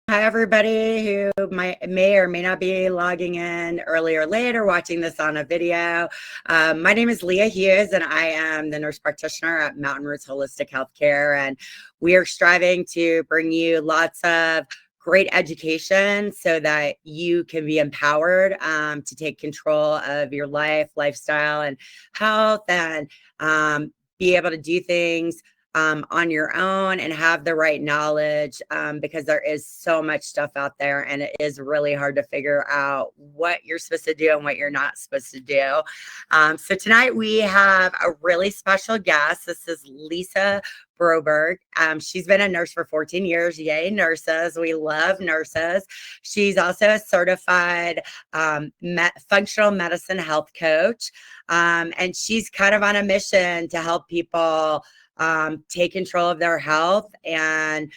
Hi, everybody who may or may not be logging in early or late or watching this on a video. My name is Leah Hughes, and I am the nurse practitioner at Mountain Roots Holistic Healthcare. And we are striving to bring you lots of great education so that you can be empowered to take control of your life, lifestyle, and health, and be able to do things on your own and have the right knowledge, because there is so much stuff out there and it is really hard to figure out what you're supposed to do and what you're not supposed to do. So tonight we have a really special guest. This is Lisa Broberg. She's been a nurse for 14 years. Yay, nurses. We love nurses. She's also a certified functional medicine health coach. And she's kind of on a mission to help people take control of their health and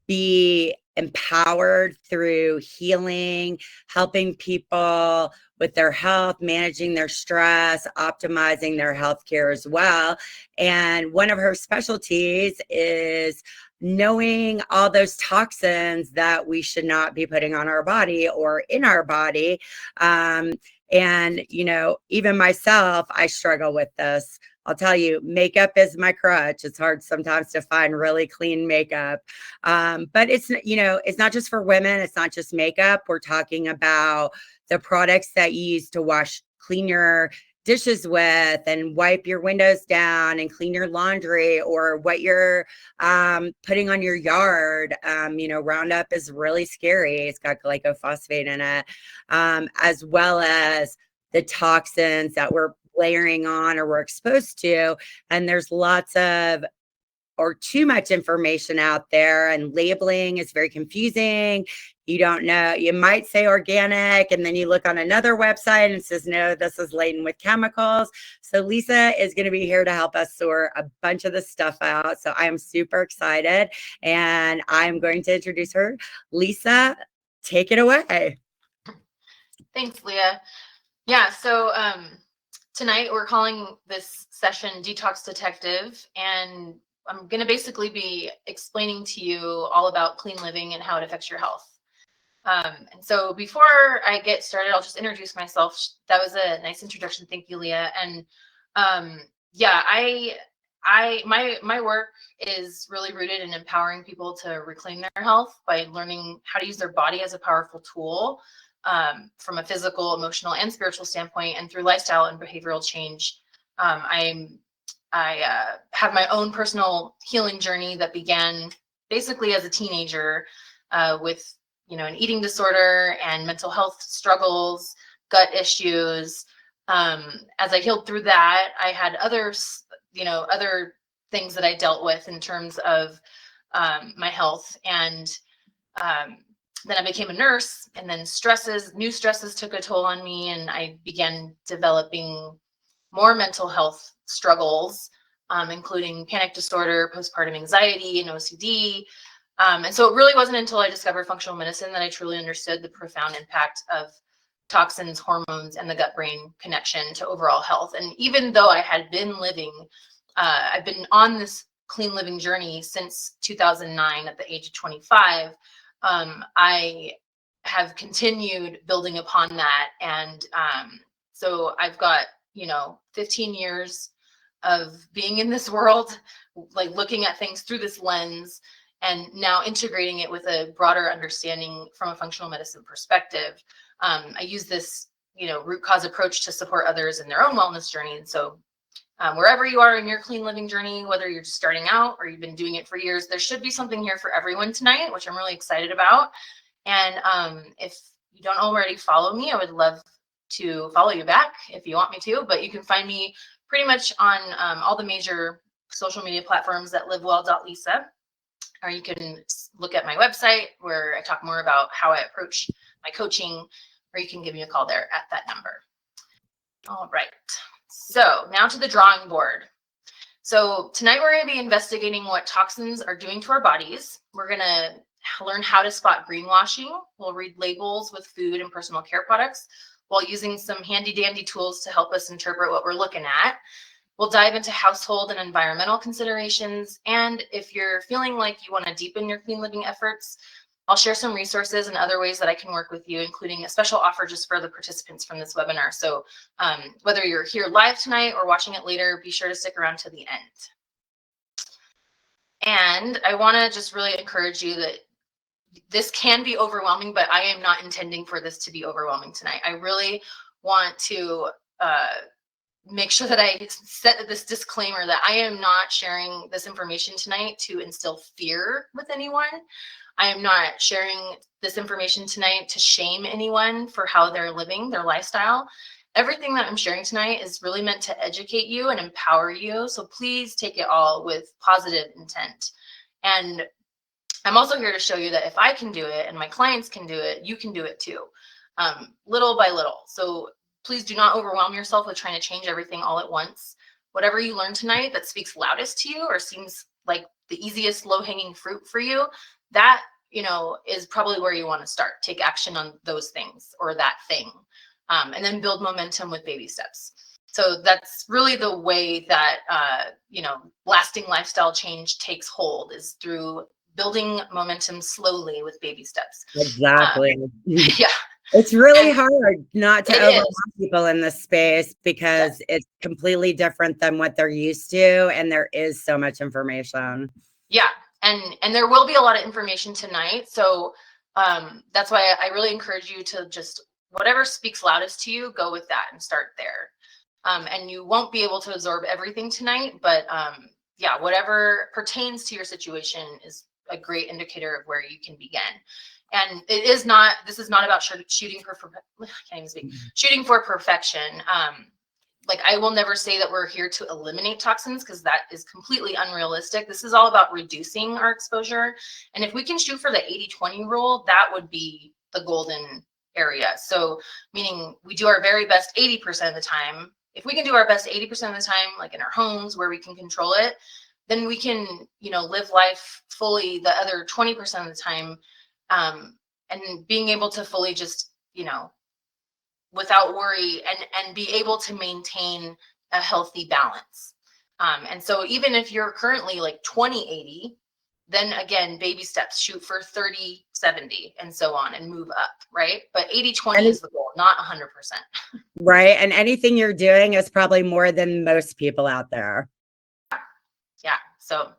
be empowered through healing, helping people with their health, managing their stress, optimizing their healthcare as well. And one of her specialties is knowing all those toxins that we should not be putting on our body or in our body. And, you know, even myself, I struggle with this. I'll tell you, makeup is my crutch. It's hard sometimes to find really clean makeup. But it's, you know, it's not just for women. It's not just makeup. We're talking about the products that you use to clean your dishes with and wipe your windows down and clean your laundry, or what you're putting on your yard. You know, Roundup is really scary. It's got glyphosate in it, as well as the toxins that we're layering on or we're exposed to. And there's lots of or too much information out there, and labeling is very confusing. You don't know, you might say organic, and then you look on another website and it says, no, this is laden with chemicals. So Lisa is going to be here to help us sort a bunch of this stuff out. So I am super excited, and I'm going to introduce her. Lisa, take it away. Thanks, Leah. Yeah, so tonight we're calling this session Detox Detective, and I'm going to basically be explaining to you all about clean living and how it affects your health. And so before I get started, I'll just introduce myself. That was a nice introduction. Thank you, Leah. And yeah, my work is really rooted in empowering people to reclaim their health by learning how to use their body as a powerful tool, from a physical, emotional, and spiritual standpoint, and through lifestyle and behavioral change. I have my own personal healing journey that began basically as a teenager, with, you know, an eating disorder and mental health struggles, gut issues. As I healed through that, I had other things that I dealt with in terms of my health. And then I became a nurse, and then new stresses took a toll on me, and I began developing more mental health struggles, including panic disorder, postpartum anxiety, and OCD. And so it really wasn't until I discovered functional medicine that I truly understood the profound impact of toxins, hormones, and the gut-brain connection to overall health. And even though I had been I've been on this clean living journey since 2009 at the age of 25, I have continued building upon that. And so I've got, 15 years of being in this world, like looking at things through this lens, and now integrating it with a broader understanding from a functional medicine perspective. I use this, root cause approach to support others in their own wellness journey. And so wherever you are in your clean living journey, whether you're just starting out or you've been doing it for years, there should be something here for everyone tonight, which I'm really excited about. And if you don't already follow me, I would love to follow you back if you want me to, but you can find me pretty much on all the major social media platforms at livewell.lisa, or you can look at my website where I talk more about how I approach my coaching, or you can give me a call there at that number. All right. So now to the drawing board. So tonight we're going to be investigating what toxins are doing to our bodies. We're going to learn how to spot greenwashing. We'll read labels with food and personal care products while using some handy dandy tools to help us interpret what we're looking at. We'll dive into household and environmental considerations. And if you're feeling like you want to deepen your clean living efforts, I'll share some resources and other ways that I can work with you, including a special offer just for the participants from this webinar. So whether you're here live tonight or watching it later, be sure to stick around to the end. And I want to just really encourage you that this can be overwhelming, but I am not intending for this to be overwhelming tonight. I really want to make sure that I set this disclaimer that I am not sharing this information tonight to instill fear with anyone. I am not sharing this information tonight to shame anyone for how they're living their lifestyle. Everything that I'm sharing tonight is really meant to educate you and empower you. So please take it all with positive intent. And I'm also here to show you that if I can do it and my clients can do it, you can do it too, little by little. So please do not overwhelm yourself with trying to change everything all at once. Whatever you learn tonight that speaks loudest to you or seems like the easiest low-hanging fruit for you, that, you know, is probably where you want to start. Take action on those things or that thing, and then build momentum with baby steps. So that's really the way that, you know, lasting lifestyle change takes hold, is through building momentum slowly with baby steps. Exactly. Yeah. It's really hard not to overwhelm is. people in this space because it's completely different than what they're used to. And there is so much information. Yeah. And there will be a lot of information tonight. So that's why I really encourage you to just, whatever speaks loudest to you, go with that and start there. And you won't be able to absorb everything tonight, but yeah, whatever pertains to your situation is a great indicator of where you can begin. And it is not, this is not about shooting for, I can't even speak, shooting for perfection. Like, I will never say that we're here to eliminate toxins, because that is completely unrealistic. This is all about reducing our exposure. And if we can shoot for the 80-20 rule, that would be the golden area. So meaning we do our very best 80% of the time. If we can do our best 80% of the time, like in our homes where we can control it, then we can, you know, live life fully the other 20% of the time. And being able to fully just, you know, without worry and be able to maintain a healthy balance. And so even if you're currently like 20-80, then again, baby steps, shoot for 30-70 and so on and move up, right? But 80-20 is the goal, not 100%. Right. And anything you're doing is probably more than most people out there. Yeah. So, all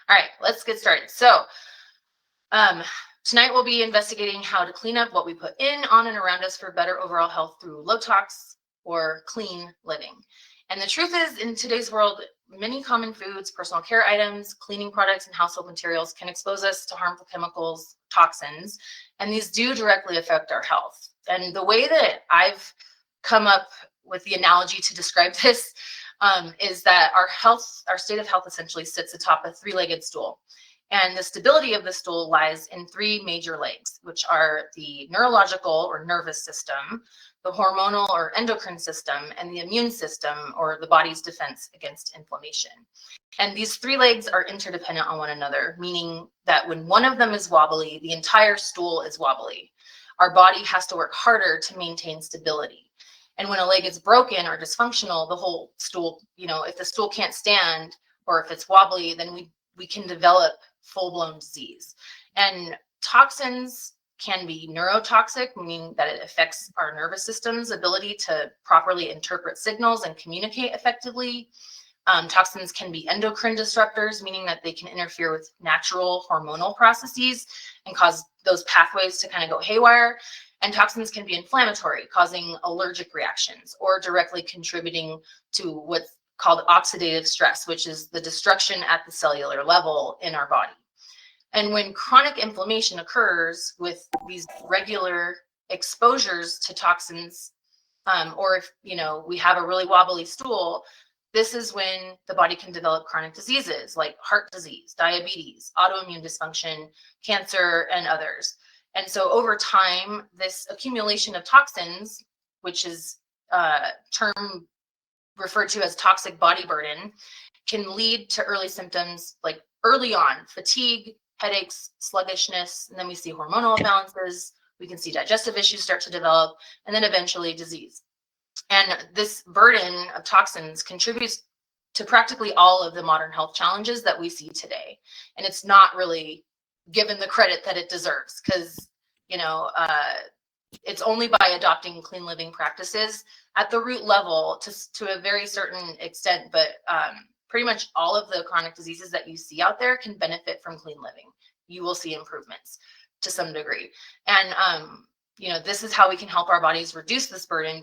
right, let's get started. So, tonight we'll be investigating how to clean up what we put in, on, and around us for better overall health through low tox or clean living. And the truth is, in today's world, many common foods, personal care items, cleaning products, and household materials can expose us to harmful chemicals, toxins, and these do directly affect our health. And the way that I've come up with the analogy to describe this is that our state of health essentially sits atop a three-legged stool. And the stability of the stool lies in three major legs, which are the neurological or nervous system, the hormonal or endocrine system, and the immune system, or the body's defense against inflammation. And these three legs are interdependent on one another, meaning that when one of them is wobbly, the entire stool is wobbly. Our body has to work harder to maintain stability. And when a leg is broken or dysfunctional, the whole stool, you know, if the stool can't stand or if it's wobbly, then we can develop full-blown disease. And toxins can be neurotoxic, meaning that it affects our nervous system's ability to properly interpret signals and communicate effectively. Toxins can be endocrine disruptors, meaning that they can interfere with natural hormonal processes and cause those pathways to kind of go haywire. And toxins can be inflammatory, causing allergic reactions or directly contributing to what's called oxidative stress, which is the destruction at the cellular level in our body. And when chronic inflammation occurs with these regular exposures to toxins, or if, you know, we have a really wobbly stool, this is when the body can develop chronic diseases like heart disease, diabetes, autoimmune dysfunction, cancer, and others. And so over time, this accumulation of toxins, which is a term referred to as toxic body burden, can lead to early symptoms like early on fatigue, headaches, sluggishness, and then we see hormonal imbalances. We can see digestive issues start to develop, and then eventually disease. And this burden of toxins contributes to practically all of the modern health challenges that we see today. And it's not really given the credit that it deserves, because, it's only by adopting clean living practices at the root level to a very certain extent, but pretty much all of the chronic diseases that you see out there can benefit from clean living. You will see improvements to some degree. And, this is how we can help our bodies reduce this burden,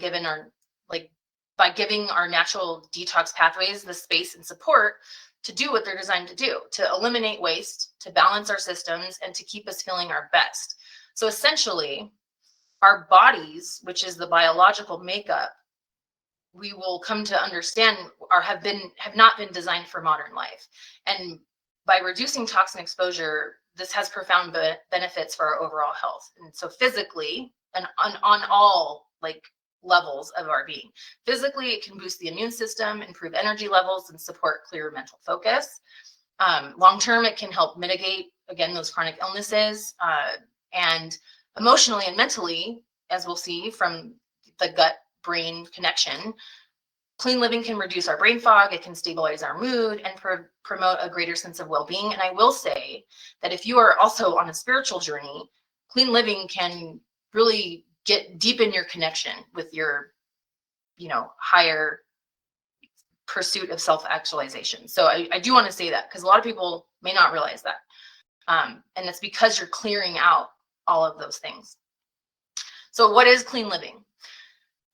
by giving our natural detox pathways the space and support to do what they're designed to do, to eliminate waste, to balance our systems, and to keep us feeling our best. So essentially, our bodies, which is the biological makeup, we will come to understand have not been designed for modern life. And by reducing toxin exposure, this has profound benefits for our overall health. And so physically, and on all levels of our being. Physically, it can boost the immune system, improve energy levels, and support clear mental focus. Long term, it can help mitigate, again, those chronic illnesses. And emotionally and mentally, as we'll see from the gut-brain connection, clean living can reduce our brain fog, it can stabilize our mood, and promote a greater sense of well-being. And I will say that if you are also on a spiritual journey, clean living can really get deep in your connection with your, higher pursuit of self-actualization. So I do want to say that, because a lot of people may not realize that. And it's because you're clearing out all of those things. So what is clean living?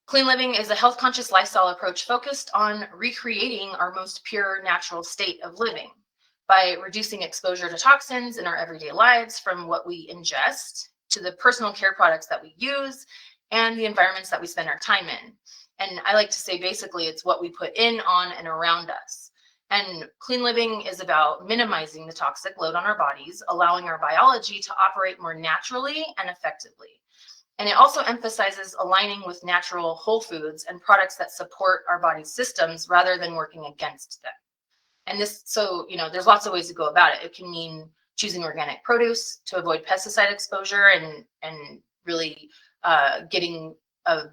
Clean living is a health conscious lifestyle approach focused on recreating our most pure natural state of living by reducing exposure to toxins in our everyday lives, from what we ingest to the personal care products that we use and the environments that we spend our time in. And I like to say, basically, it's what we put in, on, and around us. And clean living is about minimizing the toxic load on our bodies, allowing our biology to operate more naturally and effectively. And it also emphasizes aligning with natural whole foods and products that support our body's systems rather than working against them. And there's lots of ways to go about it. It can mean choosing organic produce to avoid pesticide exposure and really getting a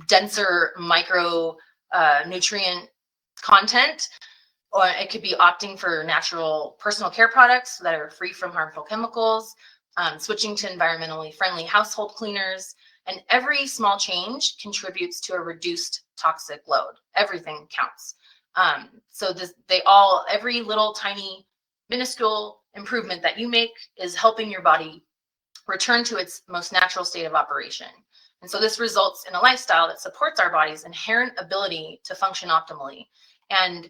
denser micro nutrient content. Or it could be opting for natural personal care products that are free from harmful chemicals, switching to environmentally friendly household cleaners. And every small change contributes to a reduced toxic load. Everything counts. Every little tiny minuscule improvement that you make is helping your body return to its most natural state of operation. And so this results in a lifestyle that supports our body's inherent ability to function optimally. And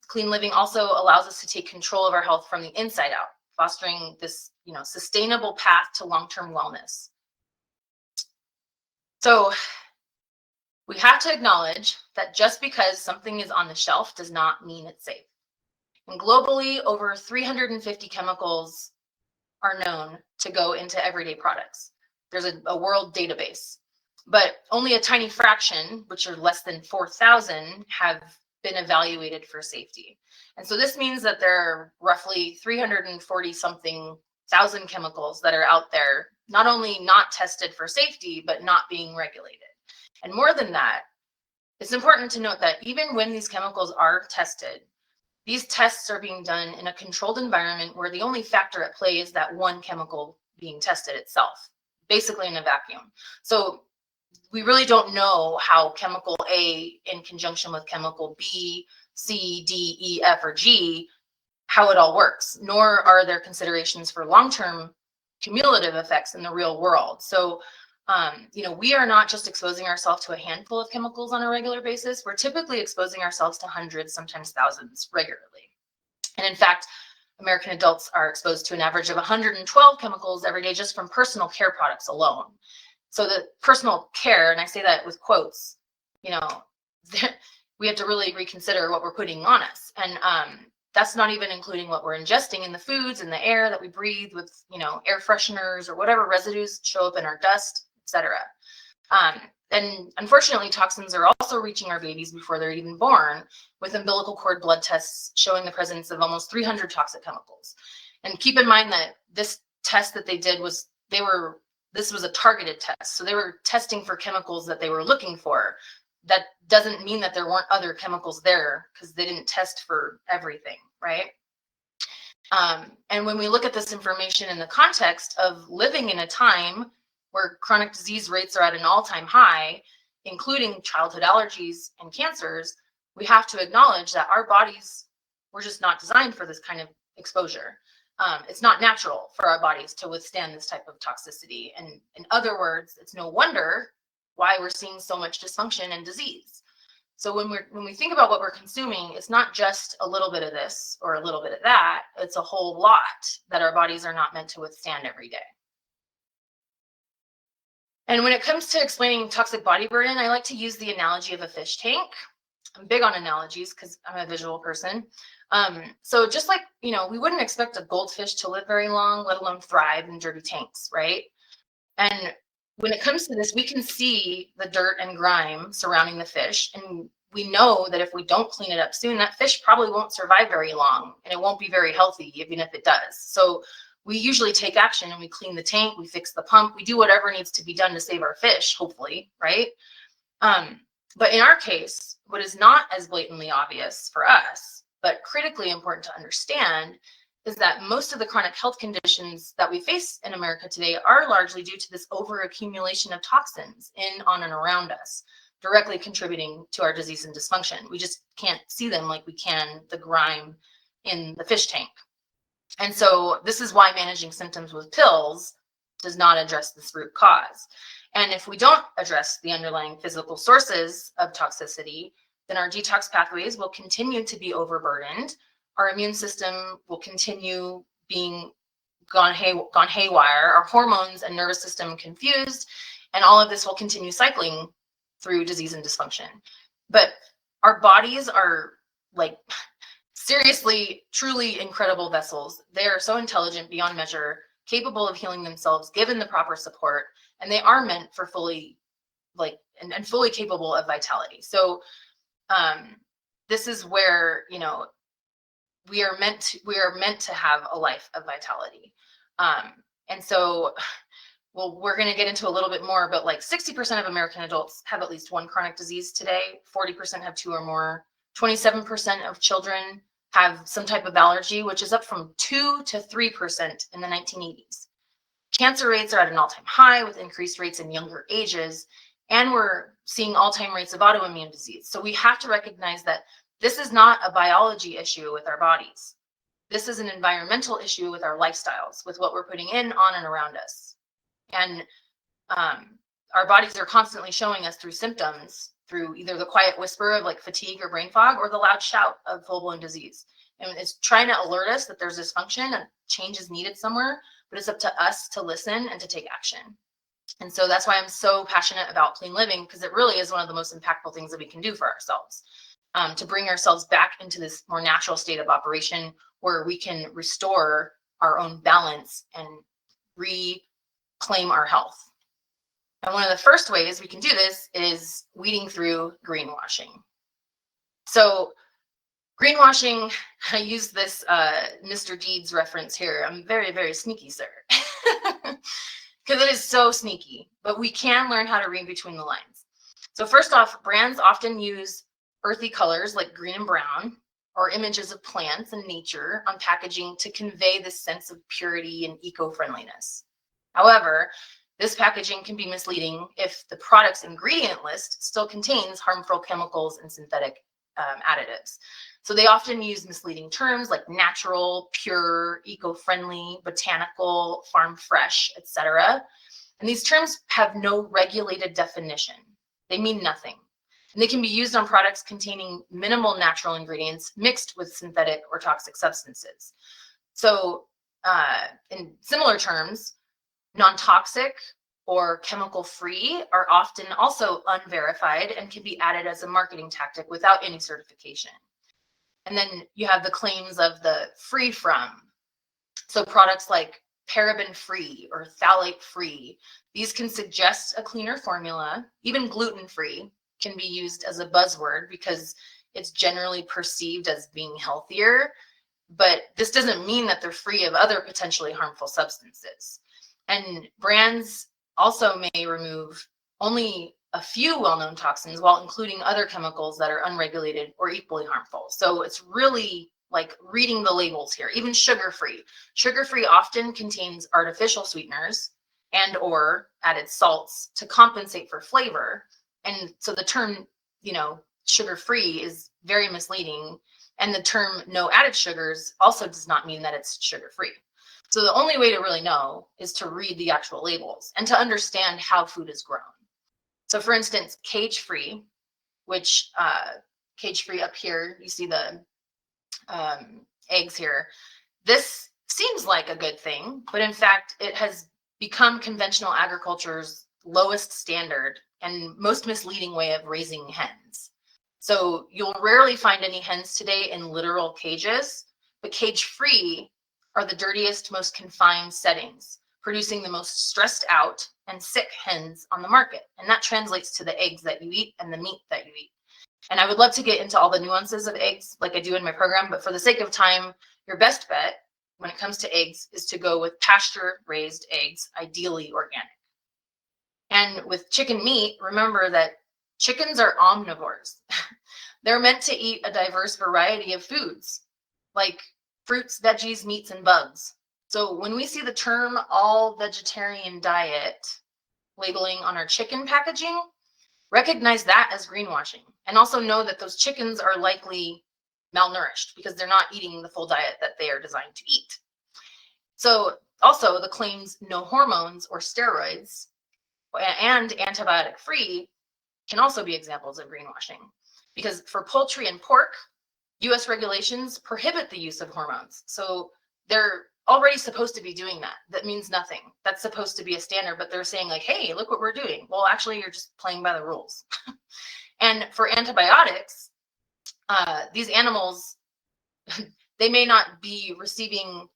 clean living also allows us to take control of our health from the inside out, fostering this, sustainable path to long-term wellness. So we have to acknowledge that just because something is on the shelf does not mean it's safe. And globally, over 350 chemicals are known to go into everyday products. There's a world database, but only a tiny fraction, which are less than 4,000, have been evaluated for safety. And so this means that there are roughly 340 something thousand chemicals that are out there, not only not tested for safety, but not being regulated. And more than that, it's important to note that even when these chemicals are tested, these tests are being done in a controlled environment where the only factor at play is that one chemical being tested itself, basically in a vacuum. So we really don't know how chemical A in conjunction with chemical B, C, D, E, F, or G, how it all works, nor are there considerations for long-term cumulative effects in the real world. So, we are not just exposing ourselves to a handful of chemicals on a regular basis. We're typically exposing ourselves to hundreds, sometimes thousands regularly. And in fact, American adults are exposed to an average of 112 chemicals every day just from personal care products alone. So the personal care, and I say that with quotes, we have to really reconsider what we're putting on us. And that's not even including what we're ingesting in the foods and the air that we breathe with, air fresheners or whatever residues show up in our dust, etc. And unfortunately, toxins are also reaching our babies before they're even born, with umbilical cord blood tests showing the presence of almost 300 toxic chemicals. And keep in mind that this test that they did this was a targeted test. So they were testing for chemicals that they were looking for. That doesn't mean that there weren't other chemicals there, because they didn't test for everything, right? And when we look at this information in the context of living in a time where chronic disease rates are at an all-time high, including childhood allergies and cancers, we have to acknowledge that our bodies were just not designed for this kind of exposure. It's not natural for our bodies to withstand this type of toxicity. And in other words, it's no wonder why we're seeing so much dysfunction and disease. So when we think about what we're consuming, it's not just a little bit of this or a little bit of that. It's a whole lot that our bodies are not meant to withstand every day. And when it comes to explaining toxic body burden, I like to use the analogy of a fish tank. I'm big on analogies because I'm a visual person. So just like, we wouldn't expect a goldfish to live very long, let alone thrive in dirty tanks, right? And when it comes to this, we can see the dirt and grime surrounding the fish. And we know that if we don't clean it up soon, that fish probably won't survive very long and it won't be very healthy, even if it does. So we usually take action and we clean the tank, we fix the pump, we do whatever needs to be done to save our fish, hopefully, right? But in our case, what is not as blatantly obvious for us, but critically important to understand, is that most of the chronic health conditions that we face in America today are largely due to this overaccumulation of toxins in, on, and around us, directly contributing to our disease and dysfunction. We just can't see them like we can the grime in the fish tank. And so this is why managing symptoms with pills does not address this root cause. And if we don't address the underlying physical sources of toxicity, then our detox pathways will continue to be overburdened. Our immune system will continue being gone haywire, our hormones and nervous system confused, and all of this will continue cycling through disease and dysfunction. But our bodies are like seriously, truly incredible vessels. They are so intelligent beyond measure, capable of healing themselves given the proper support, and they are meant for fully and fully capable of vitality. So this is where we are meant to have a life of vitality. And so we're going to get into a little bit more, but like 60% of American adults have at least one chronic disease today. 40% have two or more. 27% of children have some type of allergy, which is up from 2 to 3% in the 1980s. Cancer rates are at an all-time high with increased rates in younger ages, and we're seeing all-time rates of autoimmune disease. So we have to recognize that this is not a biology issue with our bodies. This is an environmental issue with our lifestyles, with what we're putting in, on, and around us. And our bodies are constantly showing us through symptoms, through either the quiet whisper of like fatigue or brain fog, or the loud shout of full-blown disease. And it's trying to alert us that there's dysfunction and change is needed somewhere, but it's up to us to listen and to take action. And so that's why I'm so passionate about clean living, because it really is one of the most impactful things that we can do for ourselves, to bring ourselves back into this more natural state of operation where we can restore our own balance and reclaim our health. And one of the first ways we can do this is weeding through greenwashing. So greenwashing, I use this Mr. Deeds reference here. I'm very, very sneaky, sir. Because it is so sneaky, but we can learn how to read between the lines. So first off, brands often use earthy colors like green and brown, or images of plants and nature on packaging to convey this sense of purity and eco-friendliness. However, this packaging can be misleading if the product's ingredient list still contains harmful chemicals and synthetic additives. So they often use misleading terms like natural, pure, eco-friendly, botanical, farm fresh, etc. And these terms have no regulated definition. They mean nothing. And they can be used on products containing minimal natural ingredients mixed with synthetic or toxic substances. So in similar terms, non-toxic or chemical-free are often also unverified and can be added as a marketing tactic without any certification. And then you have the claims of the free from. So products like paraben-free or phthalate-free, these can suggest a cleaner formula. Even gluten-free can be used as a buzzword because it's generally perceived as being healthier, but this doesn't mean that they're free of other potentially harmful substances. And brands also may remove only a few well-known toxins while including other chemicals that are unregulated or equally harmful. So it's really like reading the labels here, even sugar-free. Sugar-free often contains artificial sweeteners and or added salts to compensate for flavor. And so the term, sugar-free is very misleading. And the term no added sugars also does not mean that it's sugar-free. So the only way to really know is to read the actual labels and to understand how food is grown. So for instance, cage-free, which cage-free up here, you see the eggs here. This seems like a good thing, but in fact, it has become conventional agriculture's lowest standard and most misleading way of raising hens. So you'll rarely find any hens today in literal cages, but cage-free are the dirtiest, most confined settings, producing the most stressed out and sick hens on the market. And that translates to the eggs that you eat and the meat that you eat. And I would love to get into all the nuances of eggs like I do in my program, but for the sake of time, your best bet when it comes to eggs is to go with pasture-raised eggs, ideally organic. And with chicken meat, remember that chickens are omnivores. They're meant to eat a diverse variety of foods, like fruits, veggies, meats, and bugs. So when we see the term all vegetarian diet labeling on our chicken packaging, recognize that as greenwashing, and also know that those chickens are likely malnourished because they're not eating the full diet that they are designed to eat. So also the claims no hormones or steroids and antibiotic free can also be examples of greenwashing, because for poultry and pork, US regulations prohibit the use of hormones. So they're already supposed to be doing that. That means nothing. That's supposed to be a standard, but they're saying like, hey, look what we're doing. Well, actually, you're just playing by the rules. And for antibiotics, these animals, they may not be receiving,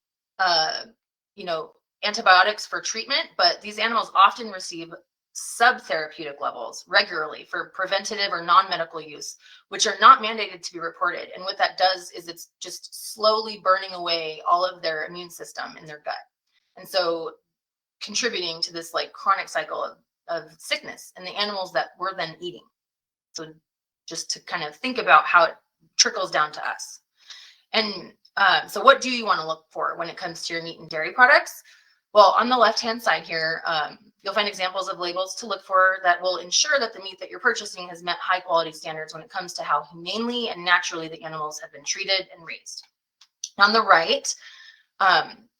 antibiotics for treatment, but these animals often receive subtherapeutic levels regularly for preventative or non-medical use, which are not mandated to be reported. And what that does is it's just slowly burning away all of their immune system in their gut. And so contributing to this like chronic cycle of sickness in the animals that we're then eating. So just to kind of think about how it trickles down to us. And so what do you want to look for when it comes to your meat and dairy products? Well, on the left-hand side here, you'll find examples of labels to look for that will ensure that the meat that you're purchasing has met high quality standards when it comes to how humanely and naturally the animals have been treated and raised. On the right,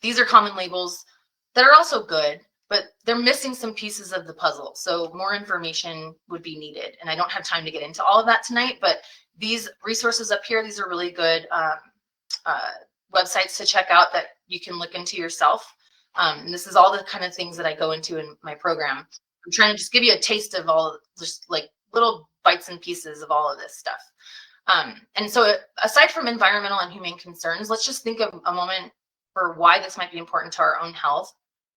these are common labels that are also good, but they're missing some pieces of the puzzle. So more information would be needed. And I don't have time to get into all of that tonight, but these resources up here, these are really good websites to check out that you can look into yourself. And this is all the kind of things that I go into in my program. I'm trying to just give you a taste of all, just like little bites and pieces of all of this stuff. And so aside from environmental and humane concerns, let's just think of a moment for why this might be important to our own health,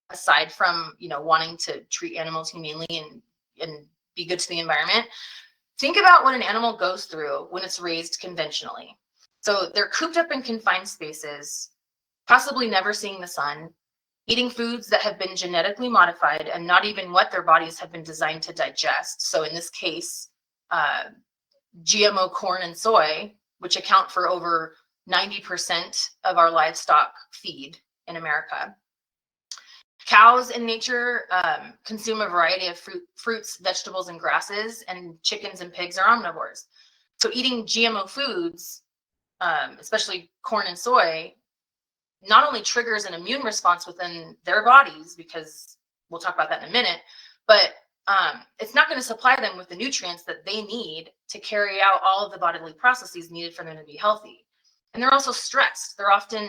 aside from, wanting to treat animals humanely and be good to the environment. Think about what an animal goes through when it's raised conventionally. So they're cooped up in confined spaces, possibly never seeing the sun, eating foods that have been genetically modified and not even what their bodies have been designed to digest. So in this case, GMO corn and soy, which account for over 90% of our livestock feed in America. Cows in nature consume a variety of fruits, vegetables, and grasses, and chickens and pigs are omnivores. So eating GMO foods, especially corn and soy, not only triggers an immune response within their bodies, because we'll talk about that in a minute, but it's not going to supply them with the nutrients that they need to carry out all of the bodily processes needed for them to be healthy. And they're also stressed. They're often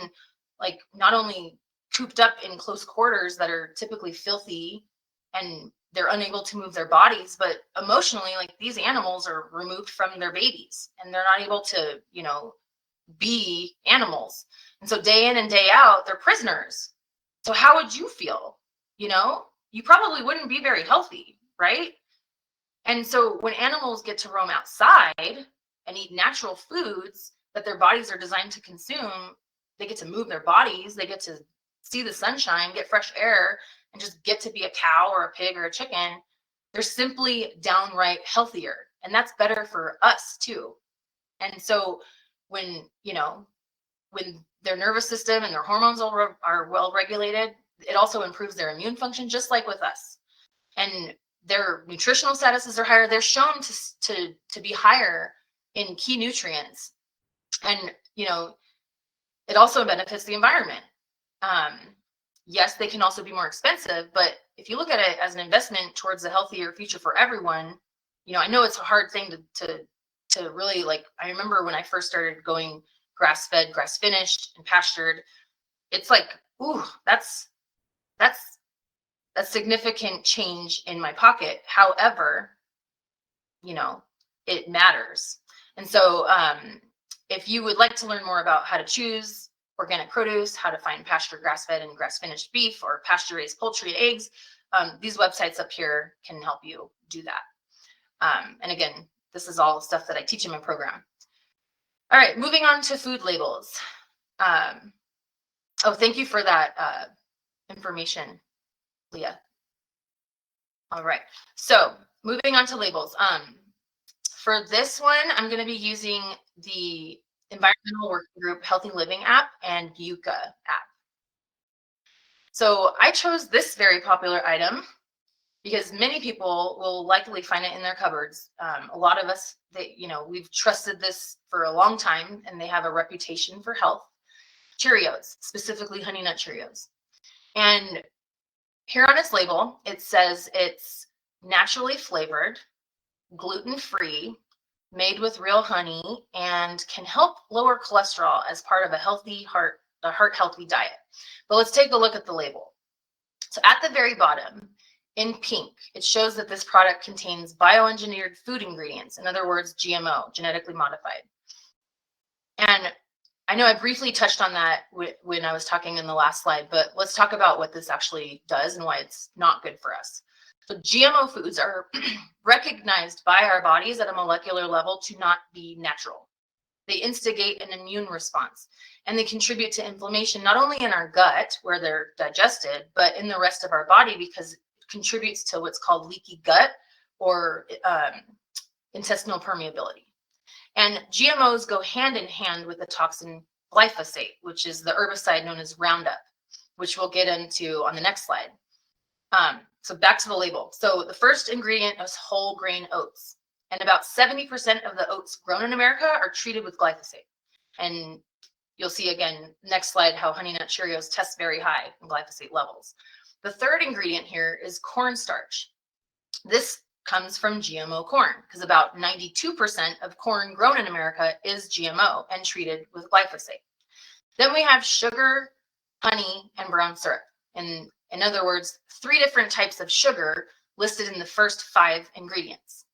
like not only cooped up in close quarters that are typically filthy and they're unable to move their bodies, but emotionally, like these animals are removed from their babies and they're not able to, be animals. And so day in and day out, they're prisoners. So how would you feel? You probably wouldn't be very healthy, right? And so when animals get to roam outside and eat natural foods that their bodies are designed to consume, they get to move their bodies, they get to see the sunshine, get fresh air, and just get to be a cow or a pig or a chicken. They're simply downright healthier. And that's better for us too. And so when, when their nervous system and their hormones are well regulated, it also improves their immune function, just like with us. And their nutritional statuses are higher. They're shown to be higher in key nutrients. And, you know, it also benefits the environment. Yes, they can also be more expensive, but if you look at it as an investment towards a healthier future for everyone, you know, I know it's a hard thing to really, like, I remember when I first started going grass-fed, grass-finished, and pastured, it's like, ooh, that's significant change in my pocket. However, you know, it matters. And so if you would like to learn more about how to choose organic produce, how to find pasture grass-fed and grass-finished beef, or pasture-raised poultry, eggs, these websites up here can help you do that. And again, this is all stuff that I teach in my program. All right, moving on to food labels. Oh, thank you for that information, Leah. All right, so moving on to labels. For this one, I'm going to be using the Environmental Working Group Healthy Living app and Yucca app. So I chose this very popular item because many people will likely find it in their cupboards. A lot of us, you know, we've trusted this for a long time, and they have a reputation for health. Cheerios, specifically Honey Nut Cheerios. And here on its label, it says it's naturally flavored, gluten-free, made with real honey, and can help lower cholesterol as part of a heart healthy diet. But let's take a look at the label. So at the very bottom, in pink, it shows that this product contains bioengineered food ingredients, in other words, GMO, genetically modified. And I know I briefly touched on that when I was talking in the last slide, but let's talk about what this actually does and why it's not good for us. So GMO foods are recognized by our bodies at a molecular level to not be natural. They instigate an immune response, and they contribute to inflammation, not only in our gut where they're digested, but in the rest of our body, because it contributes to what's called leaky gut or intestinal permeability. And GMOs go hand in hand with the toxin glyphosate, which is the herbicide known as Roundup, which we'll get into on the next slide. So back to the label. So the first ingredient is whole grain oats. And about 70% of the oats grown in America are treated with glyphosate. And you'll see again, next slide, how Honey Nut Cheerios test very high in glyphosate levels. The third ingredient here is cornstarch. This comes from GMO corn, because about 92% of corn grown in America is GMO and treated with glyphosate. Then we have sugar, honey, and brown syrup. And in other words, 3 different types of sugar listed in the first 5 ingredients.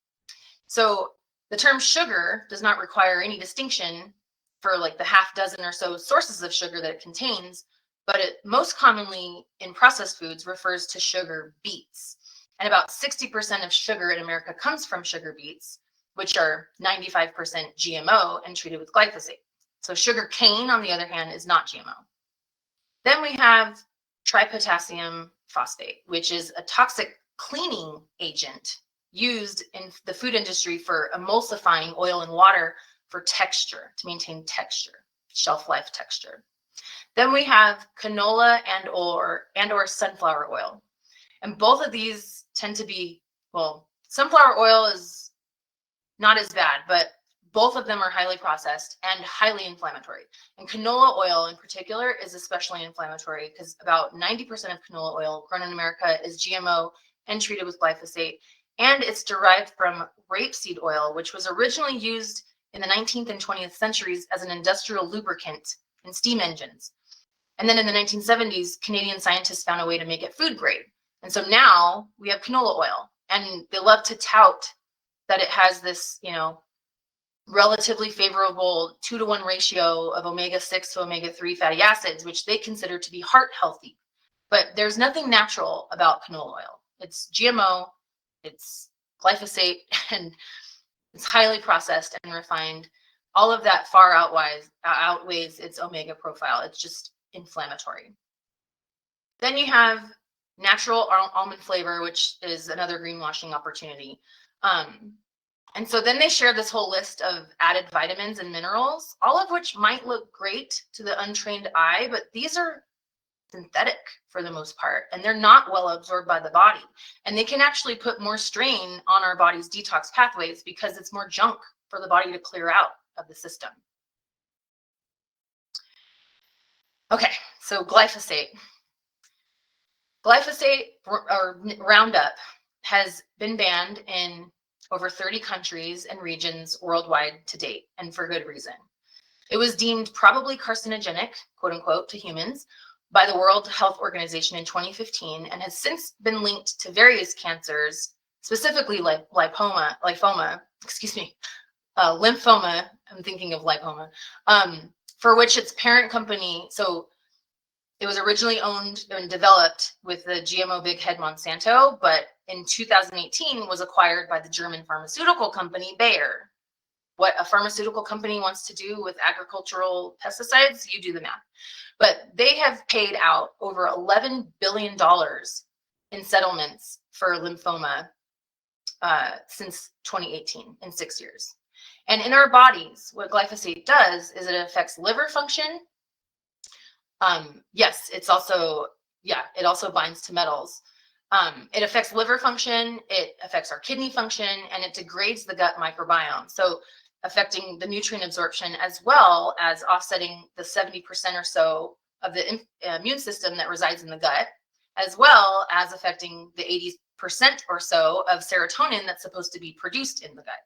So the term sugar does not require any distinction for like the half dozen or so sources of sugar that it contains, but it most commonly in processed foods refers to sugar beets. And about 60% of sugar in America comes from sugar beets, which are 95% GMO and treated with glyphosate. So sugar cane, on the other hand, is not GMO. Then we have tripotassium phosphate, which is a toxic cleaning agent used in the food industry for emulsifying oil and water for texture, to maintain texture, shelf life texture. Then we have canola and or sunflower oil. And both of these tend to be, well, sunflower oil is not as bad, but both of them are highly processed and highly inflammatory. And canola oil in particular is especially inflammatory because about 90% of canola oil grown in America is GMO and treated with glyphosate. And it's derived from rapeseed oil, which was originally used in the 19th and 20th centuries as an industrial lubricant in steam engines. And then in the 1970s, Canadian scientists found a way to make it food grade. And so now we have canola oil, and they love to tout that it has this, you know, relatively favorable 2-to-1 ratio of omega-6 to omega-3 fatty acids, which they consider to be heart healthy. But there's nothing natural about canola oil. It's GMO, it's glyphosate, and it's highly processed and refined. All of that far outweighs its omega profile. It's just inflammatory. Then you have natural almond flavor, which is another greenwashing opportunity. And so then they share this whole list of added vitamins and minerals, all of which might look great to the untrained eye, but these are synthetic for the most part, and they're not well absorbed by the body. And they can actually put more strain on our body's detox pathways because it's more junk for the body to clear out of the system. Okay, so glyphosate. Glyphosate or Roundup has been banned in over 30 countries and regions worldwide to date, and for good reason. It was deemed probably carcinogenic, quote unquote, to humans by the World Health Organization in 2015, and has since been linked to various cancers, specifically lymphoma, I'm thinking of lipoma, for which its parent company, so it was originally owned and developed with the GMO big head Monsanto, but in 2018 was acquired by the German pharmaceutical company Bayer. What a pharmaceutical company wants to do with agricultural pesticides, you do the math. But they have paid out over $11 billion in settlements for lymphoma since 2018, in 6 years. And in our bodies, what glyphosate does is it affects liver function. Yes, it also binds to metals. It affects liver function, it affects our kidney function, and it degrades the gut microbiome. So affecting the nutrient absorption, as well as offsetting the 70% or so of the immune system that resides in the gut, as well as affecting the 80% or so of serotonin that's supposed to be produced in the gut.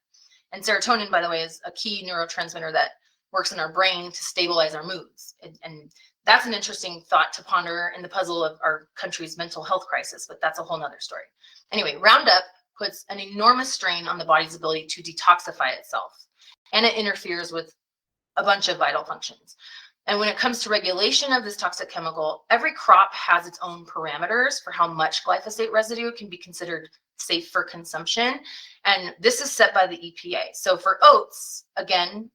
And serotonin, by the way, is a key neurotransmitter that works in our brain to stabilize our moods. And that's an interesting thought to ponder in the puzzle of our country's mental health crisis, but that's a whole nother story. Anyway, Roundup puts an enormous strain on the body's ability to detoxify itself, and it interferes with a bunch of vital functions. And when it comes to regulation of this toxic chemical, every crop has its own parameters for how much glyphosate residue can be considered safe for consumption. And this is set by the EPA. So for oats, again,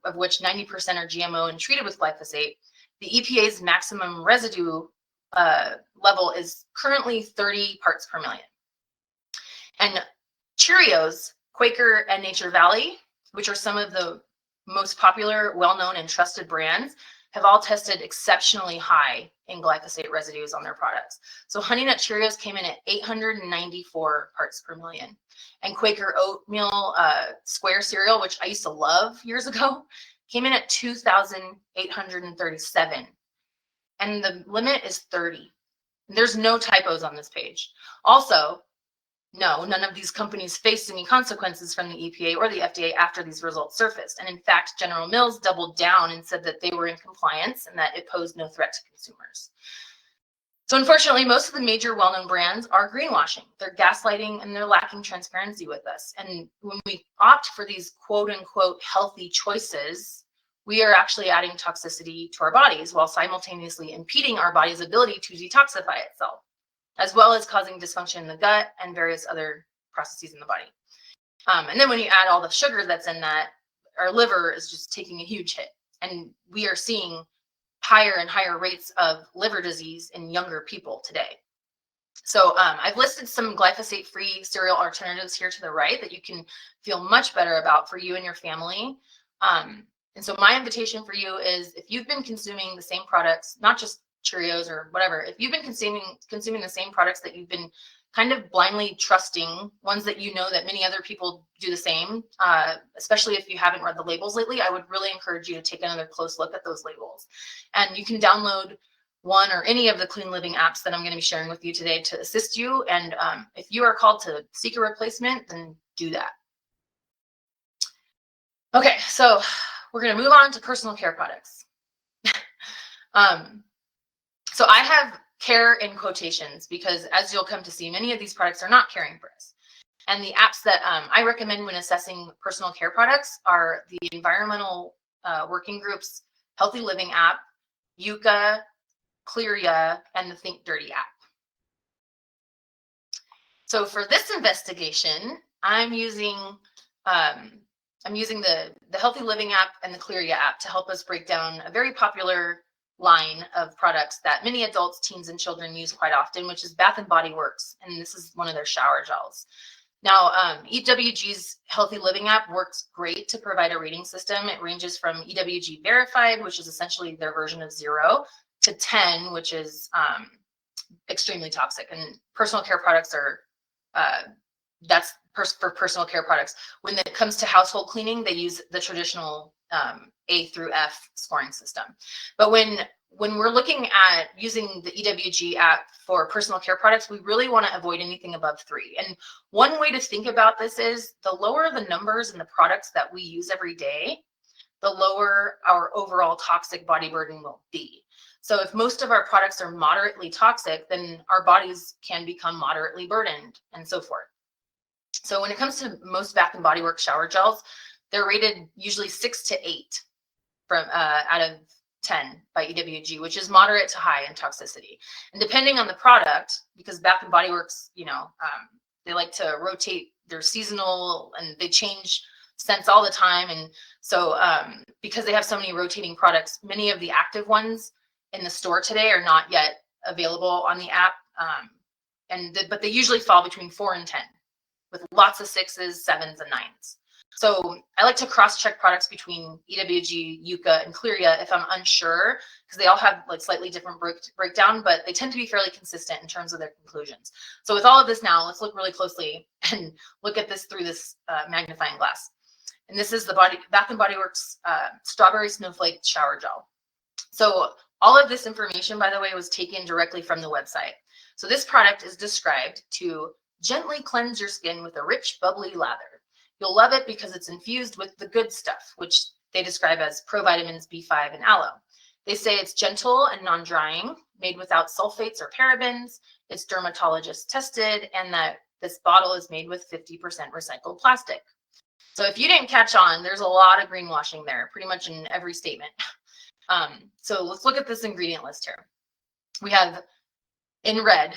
of which 90% are GMO and treated with glyphosate, the EPA's maximum residue level is currently 30 parts per million. And Cheerios, Quaker, and Nature Valley, which are some of the most popular, well-known, and trusted brands, have all tested exceptionally high in glyphosate residues on their products. So Honey Nut Cheerios came in at 894 parts per million. And Quaker Oatmeal Square cereal, which I used to love years ago, came in at 2,837. And the limit is 30. There's no typos on this page. Also, no, none of these companies faced any consequences from the EPA or the FDA after these results surfaced. And in fact, General Mills doubled down and said that they were in compliance and that it posed no threat to consumers. So unfortunately, most of the major well-known brands are greenwashing. They're gaslighting and they're lacking transparency with us. And when we opt for these quote unquote healthy choices, we are actually adding toxicity to our bodies while simultaneously impeding our body's ability to detoxify itself, as well as causing dysfunction in the gut and various other processes in the body. And then when you add all the sugar that's in that, our liver is just taking a huge hit. And we are seeing higher and higher rates of liver disease in younger people today. So I've listed some glyphosate-free cereal alternatives here to the right that you can feel much better about for you and your family. And so my invitation for you is, if you've been consuming the same products, not just Cheerios or whatever, if you've been consuming the same products that you've been kind of blindly trusting, ones that you know that many other people do the same, especially if you haven't read the labels lately, I would really encourage you to take another close look at those labels. And you can download one or any of the Clean Living apps that I'm going to be sharing with you today to assist you. And if you are called to seek a replacement, then do that. Okay, so we're going to move on to personal care products. So I have care in quotations because, as you'll come to see, many of these products are not caring for us. And the apps that I recommend when assessing personal care products are the Environmental Working Group's Healthy Living app, Yucca, Clearia, and the Think Dirty app. So for this investigation, I'm using the Healthy Living app and the Clearia app to help us break down a very popular line of products that many adults, teens, and children use quite often, which is Bath and Body Works. And this is one of their shower gels. Now, EWG's Healthy Living app works great to provide a rating system. It ranges from EWG Verified, which is essentially their version of 0, to 10, which is extremely toxic. And personal care products are, that's for personal care products. When it comes to household cleaning, they use the traditional A through F scoring system. But when we're looking at using the EWG app for personal care products, we really want to avoid anything above 3. And one way to think about this is the lower the numbers in the products that we use every day, the lower our overall toxic body burden will be. So if most of our products are moderately toxic, then our bodies can become moderately burdened and so forth. So when it comes to most Bath and Body Works shower gels, they're rated usually 6 to 8 from out of 10 by EWG, which is moderate to high in toxicity. And depending on the product, because Bath and Body Works, they like to rotate, they're seasonal and they change scents all the time. And so because they have so many rotating products, many of the active ones in the store today are not yet available on the app. But they usually fall between 4 and 10 with lots of 6s, 7s, and 9s. So I like to cross-check products between EWG, Yucca, and Clearia if I'm unsure, because they all have like slightly different breakdown, but they tend to be fairly consistent in terms of their conclusions. So with all of this now, let's look really closely and look at this through this magnifying glass. And this is the Bath and Body Works Strawberry Snowflake Shower Gel. So all of this information, by the way, was taken directly from the website. So this product is described to gently cleanse your skin with a rich, bubbly lather. You'll love it because it's infused with the good stuff, which they describe as provitamins B5 and aloe. They say it's gentle and non-drying, made without sulfates or parabens. It's dermatologist tested, and that this bottle is made with 50% recycled plastic. So if you didn't catch on, there's a lot of greenwashing there, pretty much in every statement. So let's look at this ingredient list here. We have in red,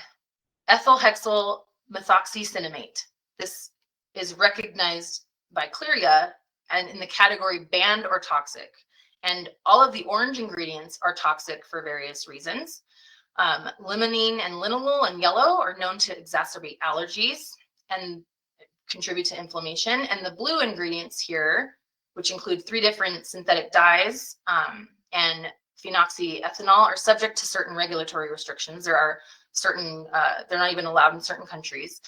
ethyl hexyl methoxycinnamate. This is recognized by Clearia and in the category banned or toxic. And all of the orange ingredients are toxic for various reasons. Limonene and linalool and yellow are known to exacerbate allergies and contribute to inflammation. And the blue ingredients here, which include 3 different synthetic dyes and phenoxyethanol, are subject to certain regulatory restrictions. There are certain, they're not even allowed in certain countries.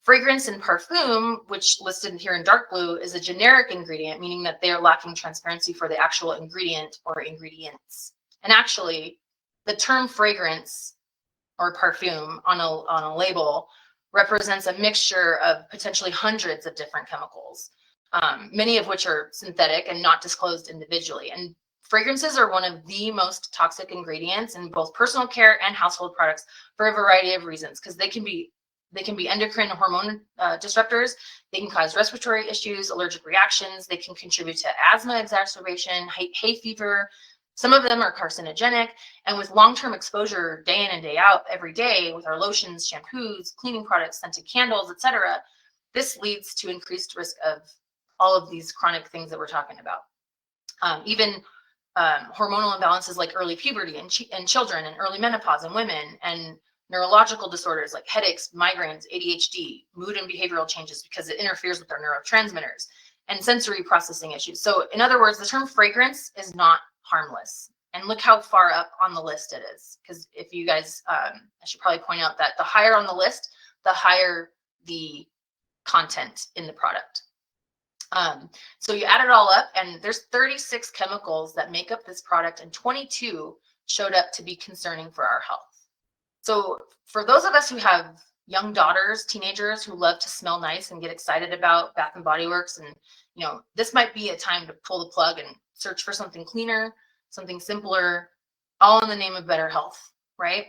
Fragrance and perfume, which listed here in dark blue, is a generic ingredient, meaning that they are lacking transparency for the actual ingredient or ingredients. And actually, the term fragrance or perfume on a label represents a mixture of potentially hundreds of different chemicals, many of which are synthetic and not disclosed individually. And fragrances are one of the most toxic ingredients in both personal care and household products for a variety of reasons, because they can be endocrine hormone disruptors. They can cause respiratory issues, allergic reactions. They can contribute to asthma exacerbation, hay fever. Some of them are carcinogenic. And with long-term exposure day in and day out every day with our lotions, shampoos, cleaning products, scented candles, etc., this leads to increased risk of all of these chronic things that we're talking about. Even hormonal imbalances like early puberty in children and early menopause in women, and neurological disorders like headaches, migraines, ADHD, mood and behavioral changes because it interferes with our neurotransmitters, and sensory processing issues. So in other words, the term fragrance is not harmless. And look how far up on the list it is. Because if you guys, I should probably point out that the higher on the list, the higher the content in the product. So you add it all up, and there's 36 chemicals that make up this product, and 22 showed up to be concerning for our health. So for those of us who have young daughters, teenagers who love to smell nice and get excited about Bath and Body Works, and this might be a time to pull the plug and search for something cleaner, something simpler, all in the name of better health, right?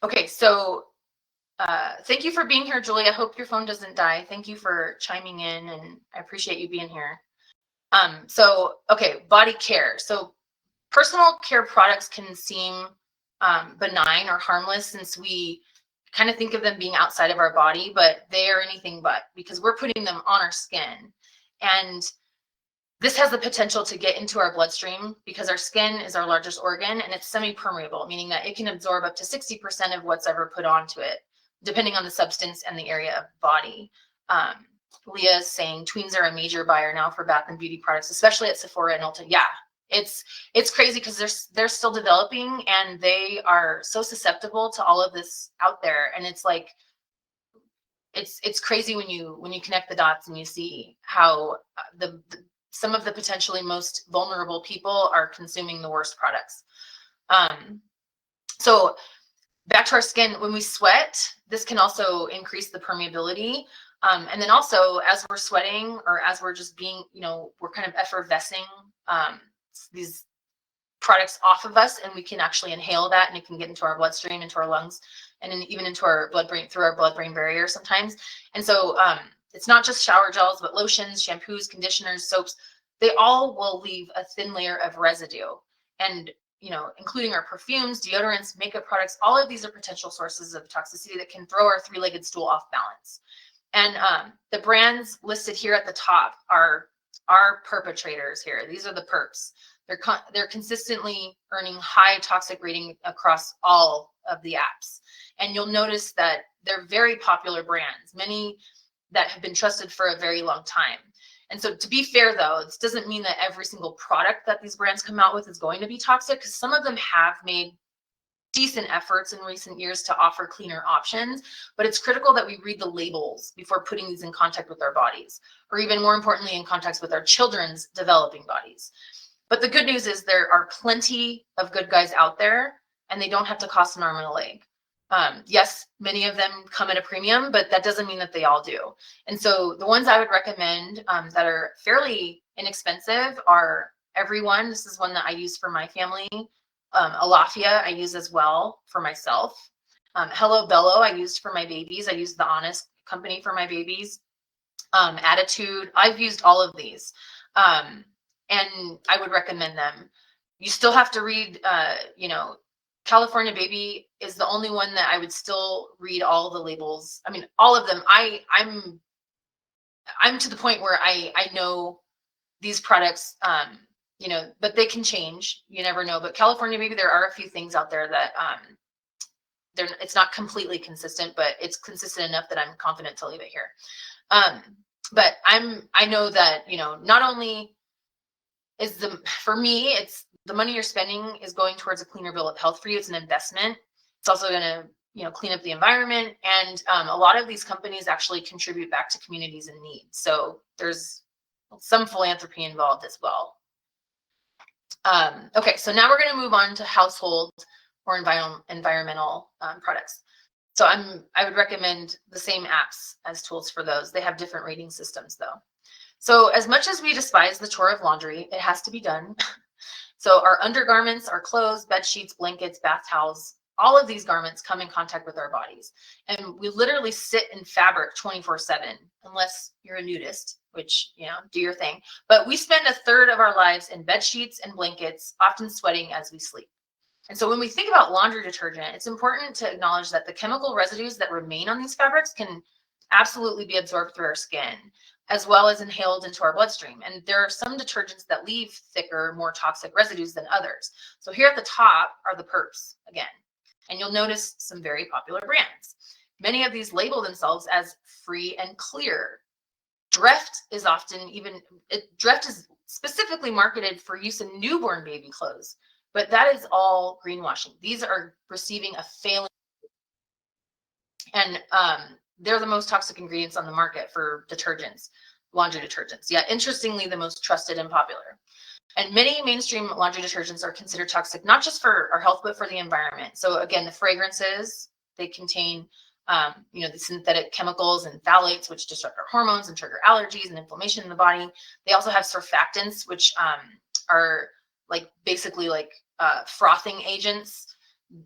Okay, so thank you for being here, Julie. I hope your phone doesn't die. Thank you for chiming in, and I appreciate you being here. Okay, body care. So personal care products can seem benign or harmless since we kind of think of them being outside of our body, but they are anything but, because we're putting them on our skin. And This has the potential to get into our bloodstream because our skin is our largest organ and it's semi-permeable, meaning that it can absorb up to 60% of what's ever put onto it, depending on the substance and the area of the body. Leah is saying tweens are a major buyer now for bath and beauty products, especially at Sephora and Ulta. Yeah, it's crazy because they're still developing and they are so susceptible to all of this out there. And it's like, it's crazy when you connect the dots and you see how some of the potentially most vulnerable people are consuming the worst products. So back to our skin, when we sweat, this can also increase the permeability. And then also as we're sweating or as we're just being, we're kind of effervescing these products off of us, and we can actually inhale that and it can get into our bloodstream, into our lungs, and then even into our blood-brain, through our blood-brain barrier sometimes. And so it's not just shower gels, but lotions, shampoos, conditioners, soaps, they all will leave a thin layer of residue. And, including our perfumes, deodorants, makeup products, all of these are potential sources of toxicity that can throw our three-legged stool off balance. And the brands listed here at the top are our perpetrators here. These are the perps. They're consistently earning high toxic rating across all of the apps. And you'll notice that they're very popular brands, many that have been trusted for a very long time. And so to be fair though, this doesn't mean that every single product that these brands come out with is going to be toxic, because some of them have made decent efforts in recent years to offer cleaner options, but it's critical that we read the labels before putting these in contact with our bodies, or even more importantly, in contact with our children's developing bodies. But the good news is there are plenty of good guys out there, and they don't have to cost an arm and a leg. Yes, many of them come at a premium, but that doesn't mean that they all do. And so the ones I would recommend that are fairly inexpensive are Everyone. This is one that I use for my family. Alafia I use as well for myself. Hello Bello I used for my babies. I used the Honest company for my babies. Attitude, I've used all of these. And I would recommend them. You still have to read, California Baby is the only one that I would still read all the labels. I mean, all of them. I'm to the point where I know these products, but they can change. You never know. But California Baby, there are a few things out there that it's not completely consistent, but it's consistent enough that I'm confident to leave it here. But I know that, not only is for me, it's the money you're spending is going towards a cleaner bill of health for you. It's an investment. It's also going to, clean up the environment. And a lot of these companies actually contribute back to communities in need. So there's some philanthropy involved as well. Okay, so now we're going to move on to household or environmental products. So I would recommend the same apps as tools for those. They have different rating systems though. So as much as we despise the chore of laundry, it has to be done. So our undergarments, our clothes, bed sheets, blankets, bath towels, all of these garments come in contact with our bodies. And we literally sit in fabric 24/7, unless you're a nudist, which, do your thing. But we spend a third of our lives in bed sheets and blankets, often sweating as we sleep. And so when we think about laundry detergent, it's important to acknowledge that the chemical residues that remain on these fabrics can absolutely be absorbed through our skin, as well as inhaled into our bloodstream. And there are some detergents that leave thicker, more toxic residues than others. So here at the top are the perps again, and you'll notice some very popular brands. Many of these label themselves as free and clear. Dreft is Dreft is specifically marketed for use in newborn baby clothes, but that is all greenwashing. These are receiving a failing, and they're the most toxic ingredients on the market for detergents, laundry detergents. Yeah, interestingly, the most trusted and popular. And many mainstream laundry detergents are considered toxic, not just for our health, but for the environment. So again, the fragrances, they contain, the synthetic chemicals and phthalates, which disrupt our hormones and trigger allergies and inflammation in the body. They also have surfactants, which are basically frothing agents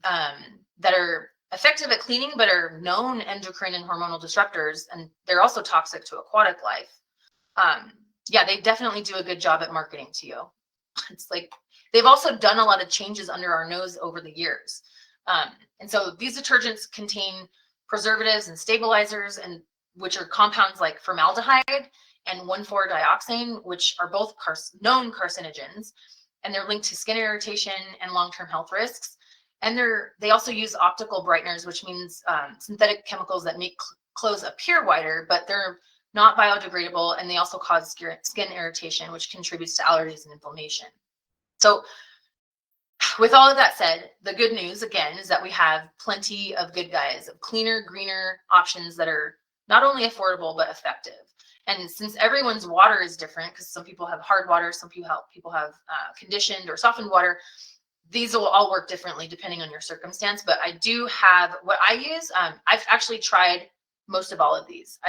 that are effective at cleaning, but are known endocrine and hormonal disruptors, and they're also toxic to aquatic life. Yeah, they definitely do a good job at marketing to you. It's like they've also done a lot of changes under our nose over the years. And so these detergents contain preservatives and stabilizers, and which are compounds like formaldehyde and 1,4-dioxane, which are both known carcinogens, and they're linked to skin irritation and long-term health risks. And they also use optical brighteners, which means synthetic chemicals that make clothes appear whiter, but they're not biodegradable, and they also cause skin irritation, which contributes to allergies and inflammation. So with all of that said, the good news, again, is that we have plenty of good guys, of cleaner, greener options that are not only affordable, but effective. And since everyone's water is different, because some people have hard water, some people have conditioned or softened water, these will all work differently depending on your circumstance. But I do have what I use. I've actually tried most of all of these.